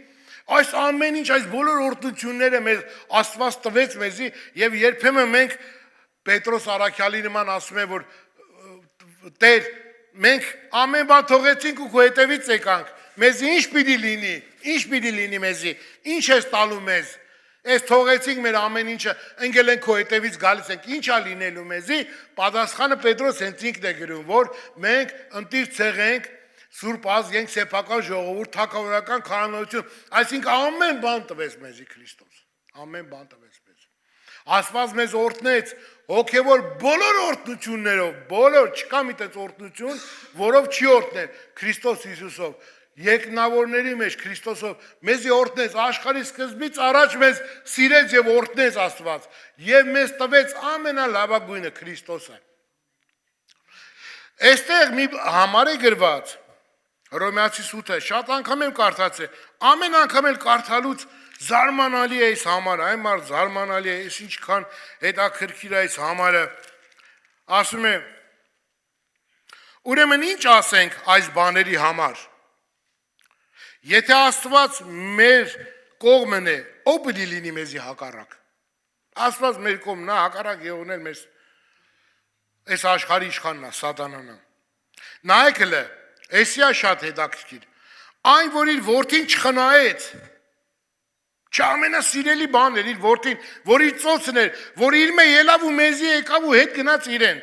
այս ամեն ինչ, այս բոլոր օրհնությունները մեզ Աստված տվեց մեզի, եւ երբեմն մենք Պետրոս առաքյալի նման ասում են, որ Տեր, մենք ամեն բան թողեցինք ու քո հետևից եկանք, մեզ ինչ պիտի լինի մեզի, ինչ ես տալու մեզ, այս թողեցինք մեր ամեն ինչը, ընկել ենք քո հետևից գալիս ենք, ինչ ա լինելու մեզի, պատասխանը Պետրոս հենց ինքն է գրում, որ մենք ընտիր ցեղ ենք, Սուրբ ազգ ենք, սեփական ժողովուրդ, թագավորական քահանայություն, այսինքն ամեն բան տվեց մեզի Քրիստոս, ամեն բան տվեց մեզ։ Աստված մեզ օրհնեց հոգևոր բոլոր օրհնություններով, բոլոր չկա մի տես օրհնություն, որով չի օրհնել Քրիստոս Հիսուսով, երկնավորների մեջ Քրիստոսով մեզի օրհնեց աշխարհի սկզբից առաջ մեզ սիրեց եւ օրհնեց Աստված եւ մեզ տվեց ամենալավագույնը Քրիստոսը։ Այստեղ մի համար է գրված Հռոմեացի 8-ը, շատ անգամ եմ կարդացել, ամեն անգամ էլ կարդալուց զարմանալի է այս համարը, այն մարդ զարմանալի է, այս ինչքան հետաքրքիր է այս համարը, ասում է, ուրեմն ինչ ասենք այս բաների համար, եթե Աստված մեր կողմն է, ով պիտի լինի մեզի հակառակ, Աստված մեր կողմն է, հակառակ եղողներ մեզ, այս աշխարհի իշխանն է, սատանան է, նայեք հլը, էսի է շատ հետաքրքիր, այն որ իր որդին չխնայեց, չամենասիրելի բան էր իր որդին, որ իր ծոցն էր, որ իր մե ելավ ու մեզի եկավ ու հետ գնաց իրեն,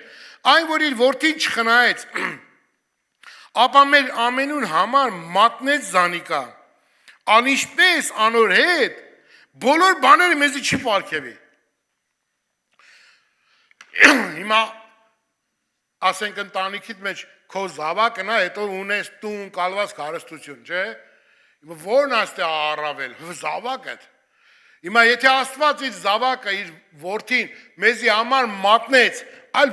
այն որ իր որդին չխնայեց, ապա մեր ամենուն համար մատնեց զանիկա, անիշպես անոր հետ, բոլոր բաները մեզի չի պարգևի։ Հիմա ասենք ընտանիքիդ մեջ քո զավակն է, հետո ունես տուն կալված հարստություն, չէ՞։ Որն աստե առավել, զավակդ։ Հիմա եթե Աստված իր զավակը, իր որդին մեզի համար մատնեց, այլ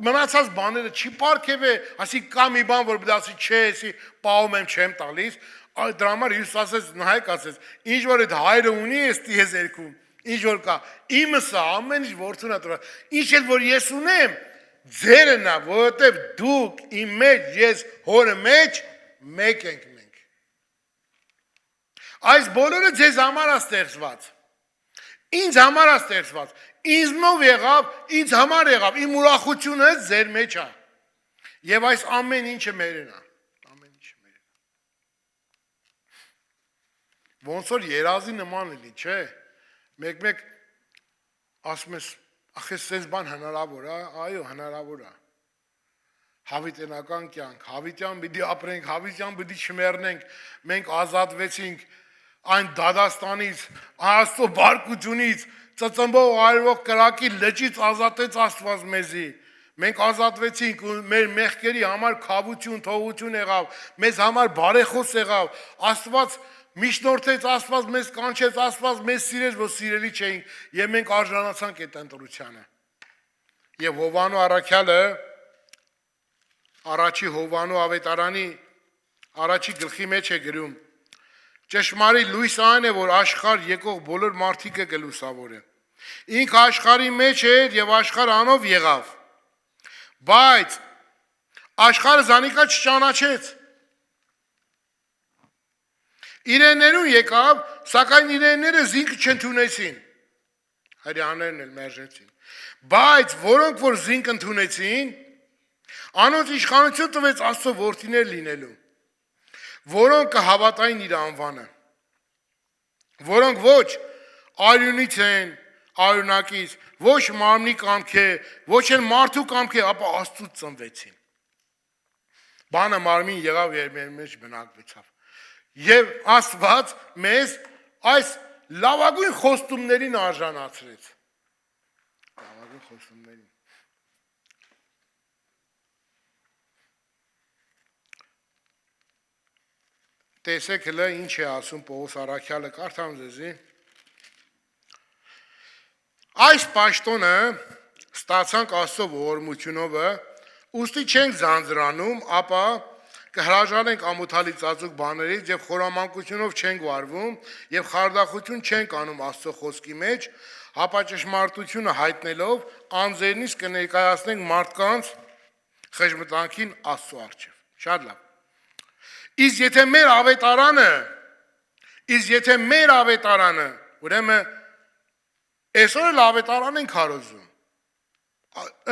մնացած բաները չի պարգևե, ասի կա մի բան, որ ասի չէ, ասի պահում եմ, չեմ տալիս, դրա համար Հիսուս ասեց, նայեք ասեց, ինչ որ այդ հայրը ունի, ես տիեզերքում, ինչ որ կա, իմս է, ամեն ինչ որդուն է տվել, ինչ էլ որ ես ունեմ, ձերն է, որովհետև դուք իմ մեջ, ես հորը մեջ մեկ ենք մենք։ Այս բոլորը ձեզ համար է ստեղծված, ինձ համար է ստեղծված, ինձնով եղավ, ինձ համար եղավ, իմ ուրախությունը ձեր մեջ է, և այս ամեն ինչը մերն է, ամեն ինչը մերն է։ Ոնց որ երազի նման էլի, չէ, մեկ ասում ես, ախես սեզ բան հնարավոր է, այո հնարավոր է, Հավիտենական կյանք, հավիտյան պիտի ապրենք, հավիտյան պիտի չմեռնենք, մենք ազատվեցինք այն Դադաստանից, Աստծո բարկությունից, ծծմբով այրվող կրակի լճից ազատեց Աստված մեզի։ Մենք ազատվեցինք ու մեր մեղքերի համար քավություն, թողություն եղավ, մեզ համար բարեխոս եղավ, Աստված միջնորդեց, Աստված մեզ կանչեց, Աստված մեզ սիրեց, որ սիրելի չէինք, եւ մենք արժանացանք այդ ընտրությանը։ Եվ Հովանու առաքյալը Առաջի Հովանու ավետարանի առաջի գլխի մեջ է գրում. ճշմարիտ լույսը այն է, որ աշխարհ եկող բոլոր մարդիկը կլուսավորե։ Ինքը աշխարհի մեջ էր եւ աշխարհը անով եղավ։ Բայց աշխարհը զանիկա չճանաչեց։ Իրեններուն եկավ, սակայն իրենները զինք չընդունեցին։ Հрьяաներն էլ մերժեցին։ Բայց որոնք որ զինք ընդունեցին, անոնց իշխանություն տվեց Աստծո որդիներ լինելու, որոնք կհավատային իր անվանը, որոնք ոչ արյունից են, արյունակից, ոչ մարմնի կամք է, ոչ էլ մարդու կամք է, ապա Աստծուց ծնվեցին։ Բանը մարմին եղավ եւ մեր մեջ բնակվեցավ։ Եվ Աստված մեզ այս լավագույն խոստումներին արժանացրեց։ Լավագույն խոստումներին։ Տեսեք հլը ինչ է ասում Պողոս առաքյալը, կարդամ ձեզի։ Այս պաշտոնը ստացանք Աստծո ողորմությունով, ուստի չենք ձանձրանում, ապա կհրաժարենք ամոթալի ծածուկ բաներից եւ խորամանկությունով չենք վարվում եւ խարդախություն չենք անում Աստծո խոսքի մեջ, ապա ճշմարտությունը հայտնելով անձերնից կներկայացնենք մարդկանց խժմտանքին Աստծո առջև։ Շատ լավ։ Իսկ եթե մեր ավետարանը, ուրեմն այսօր էլ ավետարան ենք հարոզում,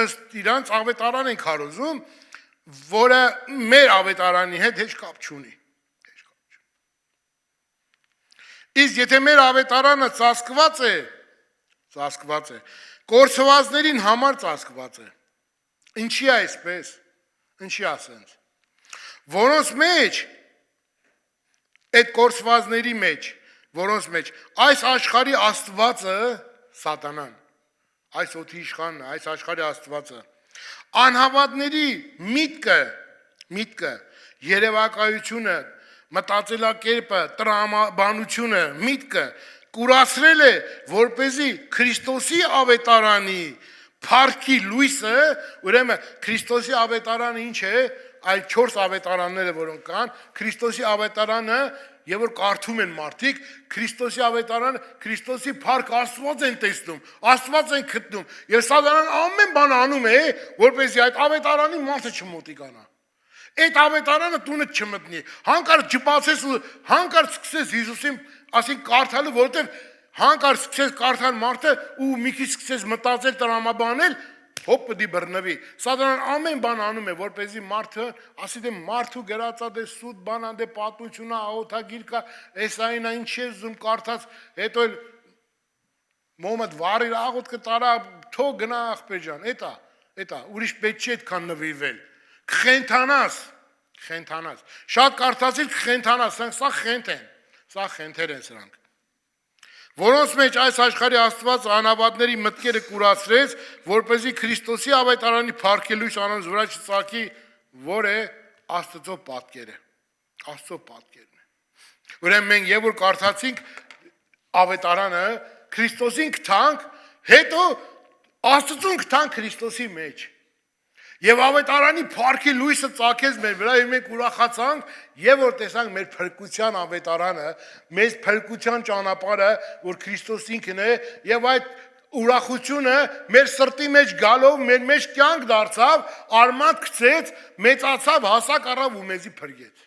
ըստ իրանց ավետարան ենք հարոզում, որը մեր ավետարանի հետ հեչ կապ չունի։ Իսկ եթե մեր ավետարանը ծածկված է, կորսվածներին համար ծածկված է։ Ինչի է այսպես, ինչի ասենց, որոնց մեջ, այդ կորսվածների մեջ, որոնց մեջ, այս աշխարհի աստվածը, սատանան, այս օդի իշխանն, այս աշխարհի աստվածը, անհավատների միտքը, երևակայությունը, մտածելակերպը, տրամաբանությունը, միտքը կուրացրել է, որպեսզի Քրիստոսի ավետարանի փառքի լույսը, ուրեմն Քրիստոսի ավետարանը ինչ է, այլ 4 ավետարանները, որոնք կան, Քրիստոսի ավետարանը, եւ որ կարդում են մարդիկ, Քրիստոսի ավետարանը, Քրիստոսի փառք Աստված են տեսնում, Աստված են գտնում, եւ սատանան ամեն բան անում է, որպեսզի այդ ավետարանի մարդը չմոտիկանա։ Այդ ավետարանը տունը չմտնի, հանկարծ ջպացես ու հանկարծ սկսես Հիսուսին ասին կարդալը, որովհետեւ հանկարծ սկսես կարդալ մարդը ու մի քիչ սկսես մտածել տրամաբանել, հոպ պիտի բռնվի։ Սատանան ամեն բան անում է, որպեսզի մարդը, ասի դե մարդու գրածա դե սուտ բանա դե պատմությունա, աղոթագիր կա, էսայինա ինչ է զում կարդած, հետո էլ մոմդ վարիր աղոթքը տարա, թող գնա աղբեր ջան, էտա, ուրիշ պետք չի այդքան նվիրվել։ Կխենթանաս, շատ կարդացիր կխենթանաս, սա խենթ են, սա խենթեր են սրանք, որոնց մեջ այս աշխարհի Աստված անհավատների մտքերը կուրացրեց, որպեսզի Քրիստոսի ավետարանի փառքի լույս անոնց վրա չծագի, որ է Աստծո պատկերը, Աստծո պատկերն է։ Ուրեմն մենք եւ որ կարդացինք ավետարանը, Քրիստոսին գտանք, հետո Աստծուն գտանք Քրիստոսի մեջ։ Եվ ավետարանի փառքի լույսը ծագեց մեր վրա եւ մենք ուրախացանք եւ որ տեսանք մեր փրկության ավետարանը, մեզ փրկության ճանապարհը, որ Քրիստոս ինքն է եւ այդ ուրախությունը մեր սրտի մեջ գալով մեր մեջ կյանք դարձավ, արմատ գցեց, մեծացավ, հասակ առավ ու մեզի փրկեց։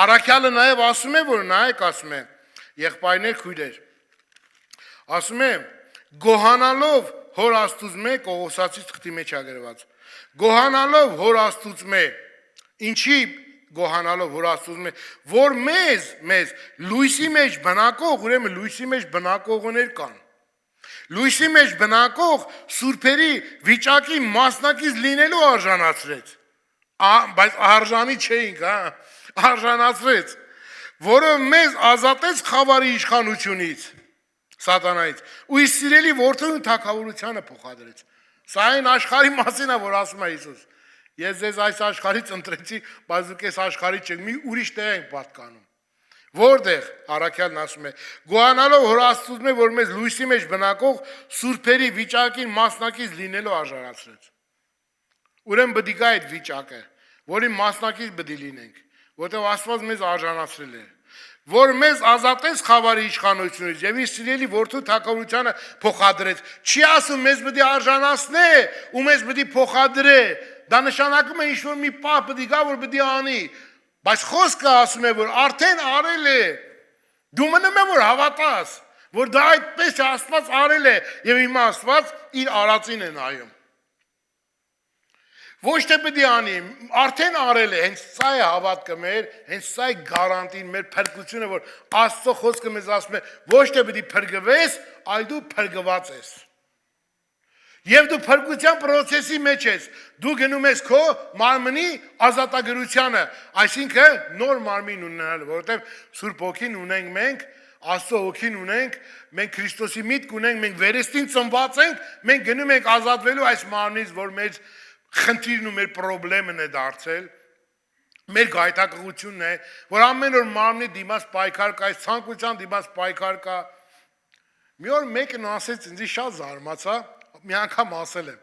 Առաքյալը նաեւ ասում է, որ նայեք, ասում է, եղբայրներ, քույրեր, ասում է, գոհանալով հոր աստուծմե, Կողոսացից թղթի մեջ ագրված, գոհանալով հոր աստուծմե, ինչի գոհանալով հոր աստուծմե, որ մեզ լույսի մեջ բնակող, ուրեմն լույսի մեջ բնակողներ կան, Լույսի մեջ բնակող սուրբերի վիճակի մասնակից լինելու արժանացրեց։ Բայց արժանի չէինք, արժանացրեց, որը մեզ ազատեց խավարի իշխանությունից, սատանայից, ու իր սիրելի որդու թագավորությանը փոխադրեց։ Սա այն աշխարհի մասին է, որ ասում է Հիսուս։ Ես ձեզ այս աշխարհից ընտրեցի, բայց դուք այս աշխարհից չեք, մի ուրիշ տեղ եք պատկանում։ Որտեղ Առաքյալն ասում է, գոհանալով Հոր Աստծուց մե, որ մեզ լույսի մեջ բնակող սուրբերի վիճակին մասնակից լինելու արժանացրեց։ Ուրեմն պետք է այդ վիճակը, որի մասնակից պետք է լինենք, որտեղ Աստված մեզ արժանացրել է, որ մեզ ազատեց խավարի իշխանությունից եւ իր սիրելի որդու թագավորությանը փոխադրեց։ Չի ասում մեզ պետք է արժանացնե ու մեզ պետք է փոխադրե։ Դա նշանակում է ինչ-որ մի պահ պետք է գա, որ պետք է անի։ Բայց խոսքը ասում է, որ արդեն արել է։ Դու մնում ես, որ հավատաս, որ դա այդպես Աստված արել է եւ հիմա Աստված իր արածին է նայում։ Ոչ թե պետք է անի, արդեն արել է, հենց սա է հավատքը մեր, հենց սա է գարանտին մեր փրկությունը, որ Աստծո խոսքը մեզ ասում է, ոչ թե պետք է փրկվես, այլ դու փրկված ես։ Եվ դու փրկության process-ի մեջ ես, դու գնում ես քո մարմնի ազատագրությանը, այսինքն նոր մարմին ունենալ, որովհետև Սուրբ Հոգին ունենք մենք, Աստծո Հոգին ունենք, մենք Քրիստոսի միտք ունենք, մենք վերստին ծնված ենք, մենք գնում ենք ազատվելու այս մարմնից, որ մեր խնդիրն ու մեր խնդիրն է դարձել, մեր գայթակղությունն է, որ ամեն օր մարմնի դիմաց պայքար կա, այս ցանկության դիմաց պայքար կա։ Մի օր մեկն ասեց, ինձ շատ զարմացա, մի անգամ ասել եմ,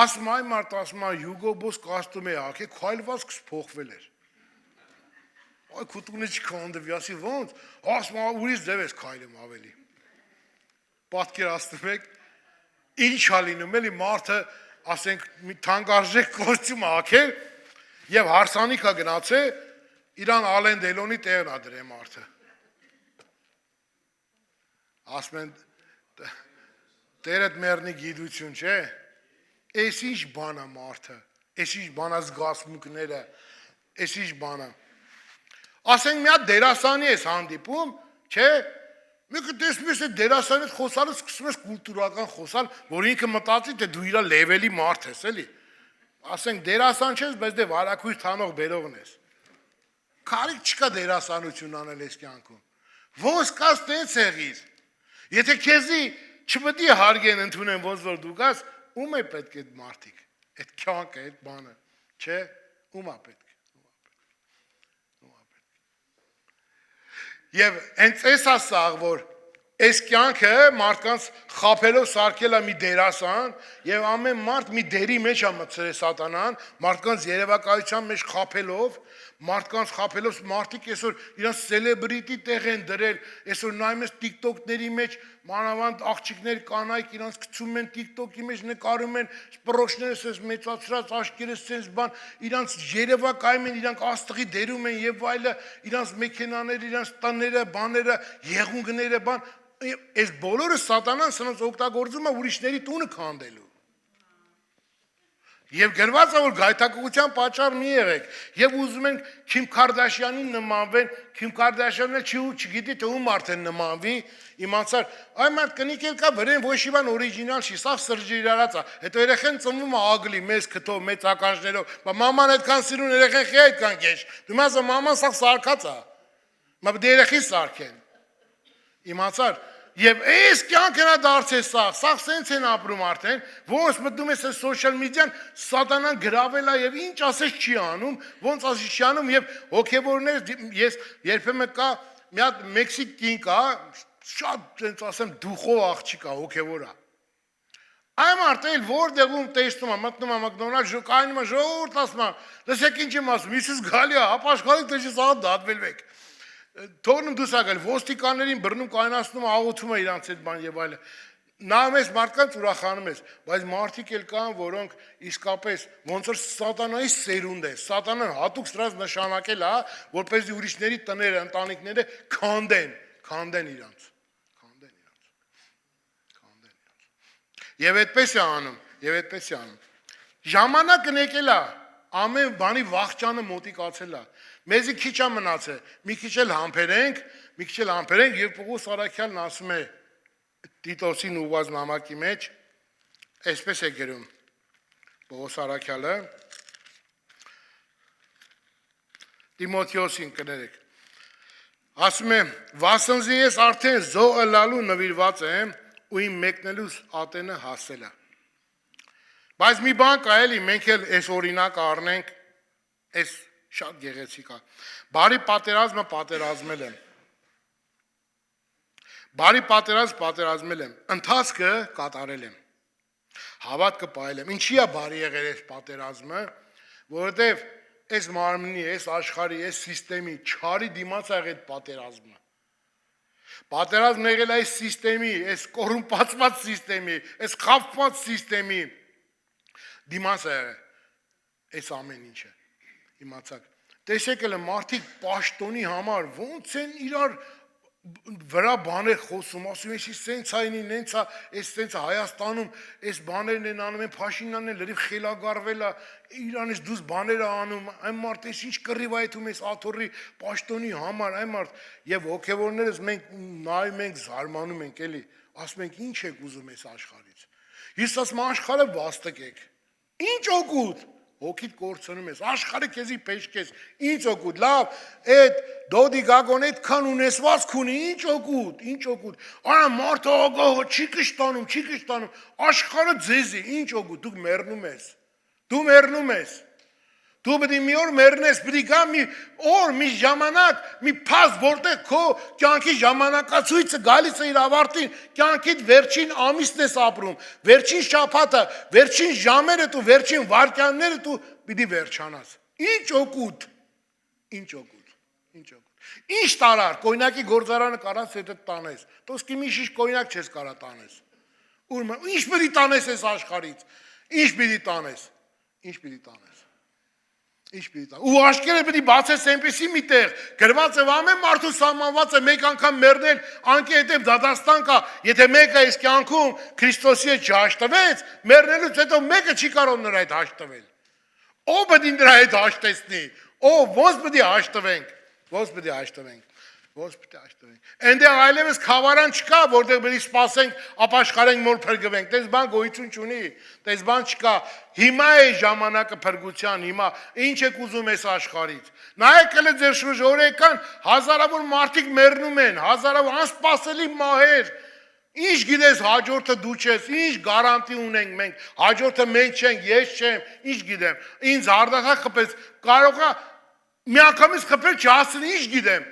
ասում այ մարդ ասում է Hugo Boss կոստյում է ակե, քայլվածքս փոխվել էր։ Այ քուտունը չքանդվի, ասի ոնց, ասում է ուրիշ ձև ես քայլում ավելի։ Պատկերացնում եք, ինչ ա լինում, էլի մարդը ասենք մի թանկարժեք կոստյում ակել եւ հարսանիքա գնացե իրան Ալեն Դելոնի տեղն ա դրե մարդը։ Ասում են Տերդ մեռնի գիտություն, չէ։ Էս ինչ բան է մարդը, էս ինչ բան է զգացմունքները, էս ինչ բան է։ Ասենք մի հատ դերասանի ես հանդիպում, չէ։ Մեկը տեսնում ես այդ դերասանի հետ խոսալը սկսում ես կուլտուրական խոսալ, որ ինքը մտածի թե դու իր լեվելի մարդ ես, էլի։ Ասենք դերասան չես, բայց դե վարակույր թանող բերողն ես։ Կարիք չկա դերասանություն անել այս կյանքում։ Ոնց կաս տենց եղիր։ Եթե քեզի չպետք է հարգեն ընդունեն ոնց որ դու գաս, ում է պետք է այդ մարդիկ, այդ կյանքը, այդ բանը, չէ, ում է պետք։ Եվ հենց էս է սաղ, որ այս կյանքը մարդկանց խաբելով սարքել է մի դերասան եւ ամեն մարդ մի դերի մեջ է մտցրել սատանան, մարդկանց երևակայության մեջ խաբելով, մարդկանց խաբելով, մարդիկ այսօր իրանց սելեբրիտի տեղ են դրել, այսօր նայում ես TikTok-ների մեջ մանավանդ աղջիկներ կանայք իրանց գցում են TikTok-ի մեջ նկարում են սպրոշներս էս մեծացրած աշկերս sense բան, իրանց երևակայում են, իրանք աստղի դերում են եւ այլը, իրանց մեքենաները, իրանց տները, բաները, եղունգները, բան, այս բոլորը սատանան սրանց օգտագործում է ուրիշների տունը քանդելու։ Եվ գրված է, որ գայթակղության պատճառ մի եղեք, եւ ուզում են Քիմ Քարդաշյանին նմանվեն, Քիմ Քարդաշյանն չգիտի թե ում արդեն նմանվի, իմացար, այ մարդ կնիկել կա վրեն ոչ իվան օրիջինալ չի, սա սրճիրարած է, հետո երեխեն ծնվում է ագլի, մեծ քթով, մեծ ականջներով, բա մաման այդքան սիրուն երեխեն խի այդքան գեշ, դու մասը մաման սա սարկած է, մա դե երեխին սարքեն, իմացար, Եվ այս կյանքն է դարձել սաղ սենց են ապրում արդեն, ոնց մտնում ես այս սոցիալ մեդիան, սատանան գրավել է եւ ինչ ասես չի անում, ոնց ասես չի անում եւ հոգեվորներ ես երբեմն կա մի հատ մեքսիկ կին կա, շատ ցենց ասեմ դուխով աղջիկ է, հոգեվոր է։ Այն մարդը էլ որտեղում տեսնում է, մտնում է մակդոնալդ, կայնում է ժողովուրդ ասում է, լսեք ինչ եմ ասում, Հիսուս գալի է, ապաշխարեք թե չսա դատվելվեք։ Թողնում դուս ակալ ոստիկաններին բռնում կայնացնում աղոթում է իրանց այդ բան եւ այլը։ Նա մեզ մարդկանց ուրախանում ես, բայց մարդիկ էլ կան, որոնք իսկապես ոնց որ սատանայի սերունդ է, սատանան հատուկ սրանց նշանակել է, որպեսզի ուրիշների տները, ընտանիքները քանդեն իրանց։ Եվ այդպես է անում, Ժամանակն եկել է, ամեն բանի վախճանը մոտիկացել է։ Մեզի քիչ է մնացել, մի քիչ էլ համբերենք, եւ Պողոս Արաքյալն ասում է, Տիտոսին ուղված նամակի մեջ այսպես է գրում Պողոս Առաքյալը Տիմոթեոսին կներեք ասում է վասնզի ես արդեն զոհը լալու նվիրված եմ ու իմ մեկնելուս ատենը հասել է բայց մի բան կա էլի մենք էլ այս օրինակ առնենք այս շատ գեղեցիկ է բարի պատերազմը պատերազմել եմ բարի պատերազմել եմ ընթացքը կատարել եմ հավատքը պահել եմ ինչի է բարի եղել այս պատերազմը որովհետև այս մարմնի այս աշխարհի այս համակարգի չարի դիմաց ա եղել պատերազմը պատերազմն եղել այս համակարգի այս կոռումպացված համակարգի այս խաբված համակարգի դիմաց ա եղել այս ամեն ինչը իմացաք տեսեք էլ մարդիկ պաշտոնի համար ոնց են իրար վրա բաներ խոսում, ասում են, սենց է ինին, նենց է, սենց է Հայաստանում, այս բաներն են անում են, Փաշինյանն են լրիվ խելագարվել է, իրանից դուս բաներ է անում, այն մարդ ես ինչ կռիվ այդում ես աթոռի պաշտոնի համար, այն մարդ, և հոգևորներս մենք նայում ենք, զարմանում ենք, էլի, ասում ենք, ինչ եք ուզում ես աշխարհից, ես ասում աշխարհը վաստկեք, ինչ օգուտ, հոգիդ կորցնում ես, աշխարհը քեզի փեշկես, ինչ օգուտ, լավ, այդ դոդի գագոն այդքան ունեցվածք ունի, ինչ օգուտ, արա մարդը ագահը չի կշտանում, աշխարհը ձեզի, ինչ օգուտ, դուք մեռնում ես, դու պետք է մի օր մեռնես, պետք է գա մի օր, մի ժամանակ, մի փազ, որտեղ քո կյանքի ժամանակացույցը գալիս է իր ավարտին, կյանքիդ վերջին ամիսն ես ապրում, վերջին շաբաթը, վերջին ժամերը դու, վերջին վայրկյանները դու պիտի վերջանաս։ Ինչ օգուտ։ Ինչ տարար, կոյնակի գործարանը կարաս հետդ տանես։ Տոսկի մի շիշ կոյնակ չես կարա տանես։ Ինչ պիտի տանես այս աշխարհից։ Ինչ պիտի տանես։ Ու աշկերը պետք է բացես այնպեսի մի տեղ, գրված է ամեն մարդու սահմանված է մեկ անգամ մեռնել, անկի հետև դատաստան կա, եթե մեկը այս կյանքում Քրիստոսի հետ չհաշտվեց, մեռնելուց հետո մեկը չի կարող նրա հետ հաշտվել։ Ով պետք է նրա հետ հաշտեցնի, ոնց պետք է հաշտվենք։ Այնտեղ այլևս խավարան չկա, որտեղ պետք է սպասենք, ապաշխարենք, որ փրկվենք։ Տես բան գոյություն չունի, տես բան չկա։ Հիմա է ժամանակը փրկության, հիմա ինչ եք ուզում այս աշխարհից։ Նայեք էլ ձեր շրջօրեկան հազարավոր մարդիկ մեռնում են, հազարավոր անսպասելի մահեր։ Ինչ գիտես հաջորդը դու չես, ինչ գարանտի ունենք մենք, հաջորդը մենք չենք, ես չեմ, ինչ գիտեմ։ Ինձ հարդախակ խփեց, կարող է միանգամից խփել չհասցնի, ինչ գիտեմ։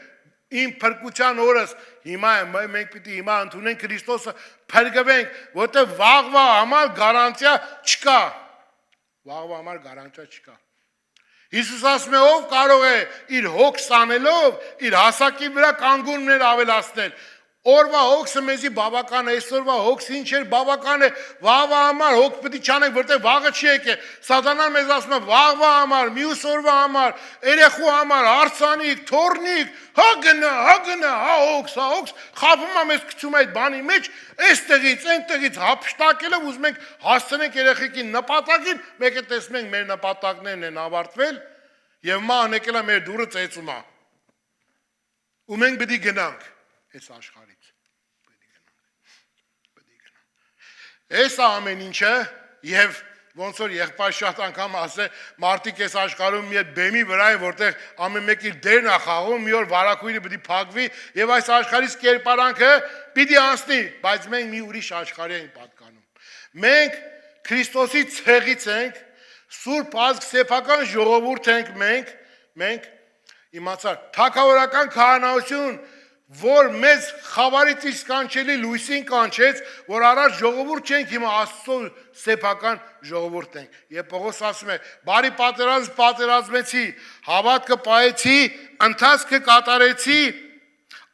Իմ փրկության օրս հիմա մենք պիտի հիմա ընդունենք Քրիստոսը փրկվենք, որտեղ վաղվա համար գարանտիա չկա։ Հիսուս ասում է ով կարող է իր հոգս անելով իր հասակի վրա կանգուններ ավելացնել։ Օրվա հոգսը մեզի բավական է, այսօրվա հոգսը ինչ էր բավական է, վաղվա համար հոգ պետք է չանենք, որտեղ վաղը չի եկել։ Սատանան մեզ ասում է վաղվա համար, մյուս օրվա համար, երեխու համար, արձանիկ, թորնիկ, հա գնա, հա հոգս, խափում է մեզ գցում այդ բանի մեջ, այստեղից, այնտեղից հափշտակելով ուզում ենք հասցնենք երեխեքին նպատակին, մեկ է տեսնում ենք մեր նպատակներն են ավարտվել եւ մահն եկել է մեր դուրը ծեծում է։ Ու մենք պետք է գնանք այս աշխարհից։ Այս ամեն ինչը եւ ոնց որ եղբայր շատ անգամ ասե մարդիկ այս աշխարհում մի բեմի վրա է որտեղ ամեն մեկի դերն է խաղում մի օր վարակույրը պիտի փակվի եւ այս աշխարհից կերպարանքը պիտի անցնի բայց մենք մի ուրիշ աշխարհի ենք պատկանում մենք Քրիստոսի ցեղից ենք սուրբ ազգ սեփական ժողովուրդ ենք մենք իմացար թագավորական քահանայություն որ մեզ խավարից իսկանչելի լույսին կանչեց, որ առաջ ժողովուրդ չենք, հիմա Աստծո սեփական ժողովուրդ ենք։ Եվ Պողոս ասում է, բարի պատերազմ պատերազմեցի, հավատքը պահեցի, ընթացքը կատարեցի,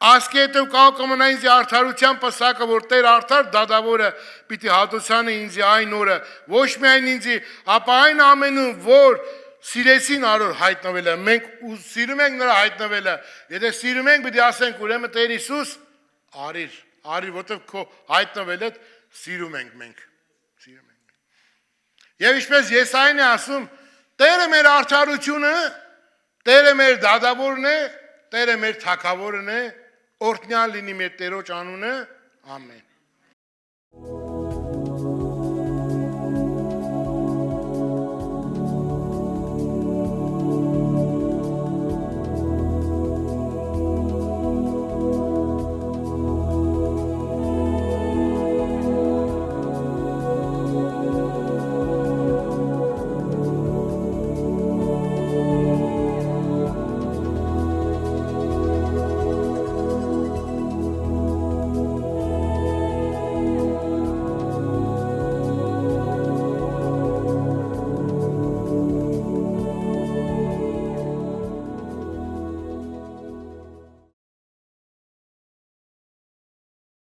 ասկի հետև կարող կմնա ինձ արդարության պսակը, որ Տեր արդար դադավորը պիտի հատուցանը ինձ այն օրը, ոչ միայն ինձ, ապա այն ամենում, որ սիրեցին արոր հայտնվելը, մենք սիրում ենք նրա հայտնվելը, եթե սիրում ենք պիտի ասենք ուրեմն Տեր Հիսուս, արիր, որտեղ քո հայտնվելը սիրում ենք մենք։ Եվ ինչպես Եսային է ասում, Տերը մեր արդարությունը, Տերը մեր դադավորն է, Տերը մեր թագավորն է, օրհնյալ լինի մեր Տերոջ անունը, ամեն։ Thank you.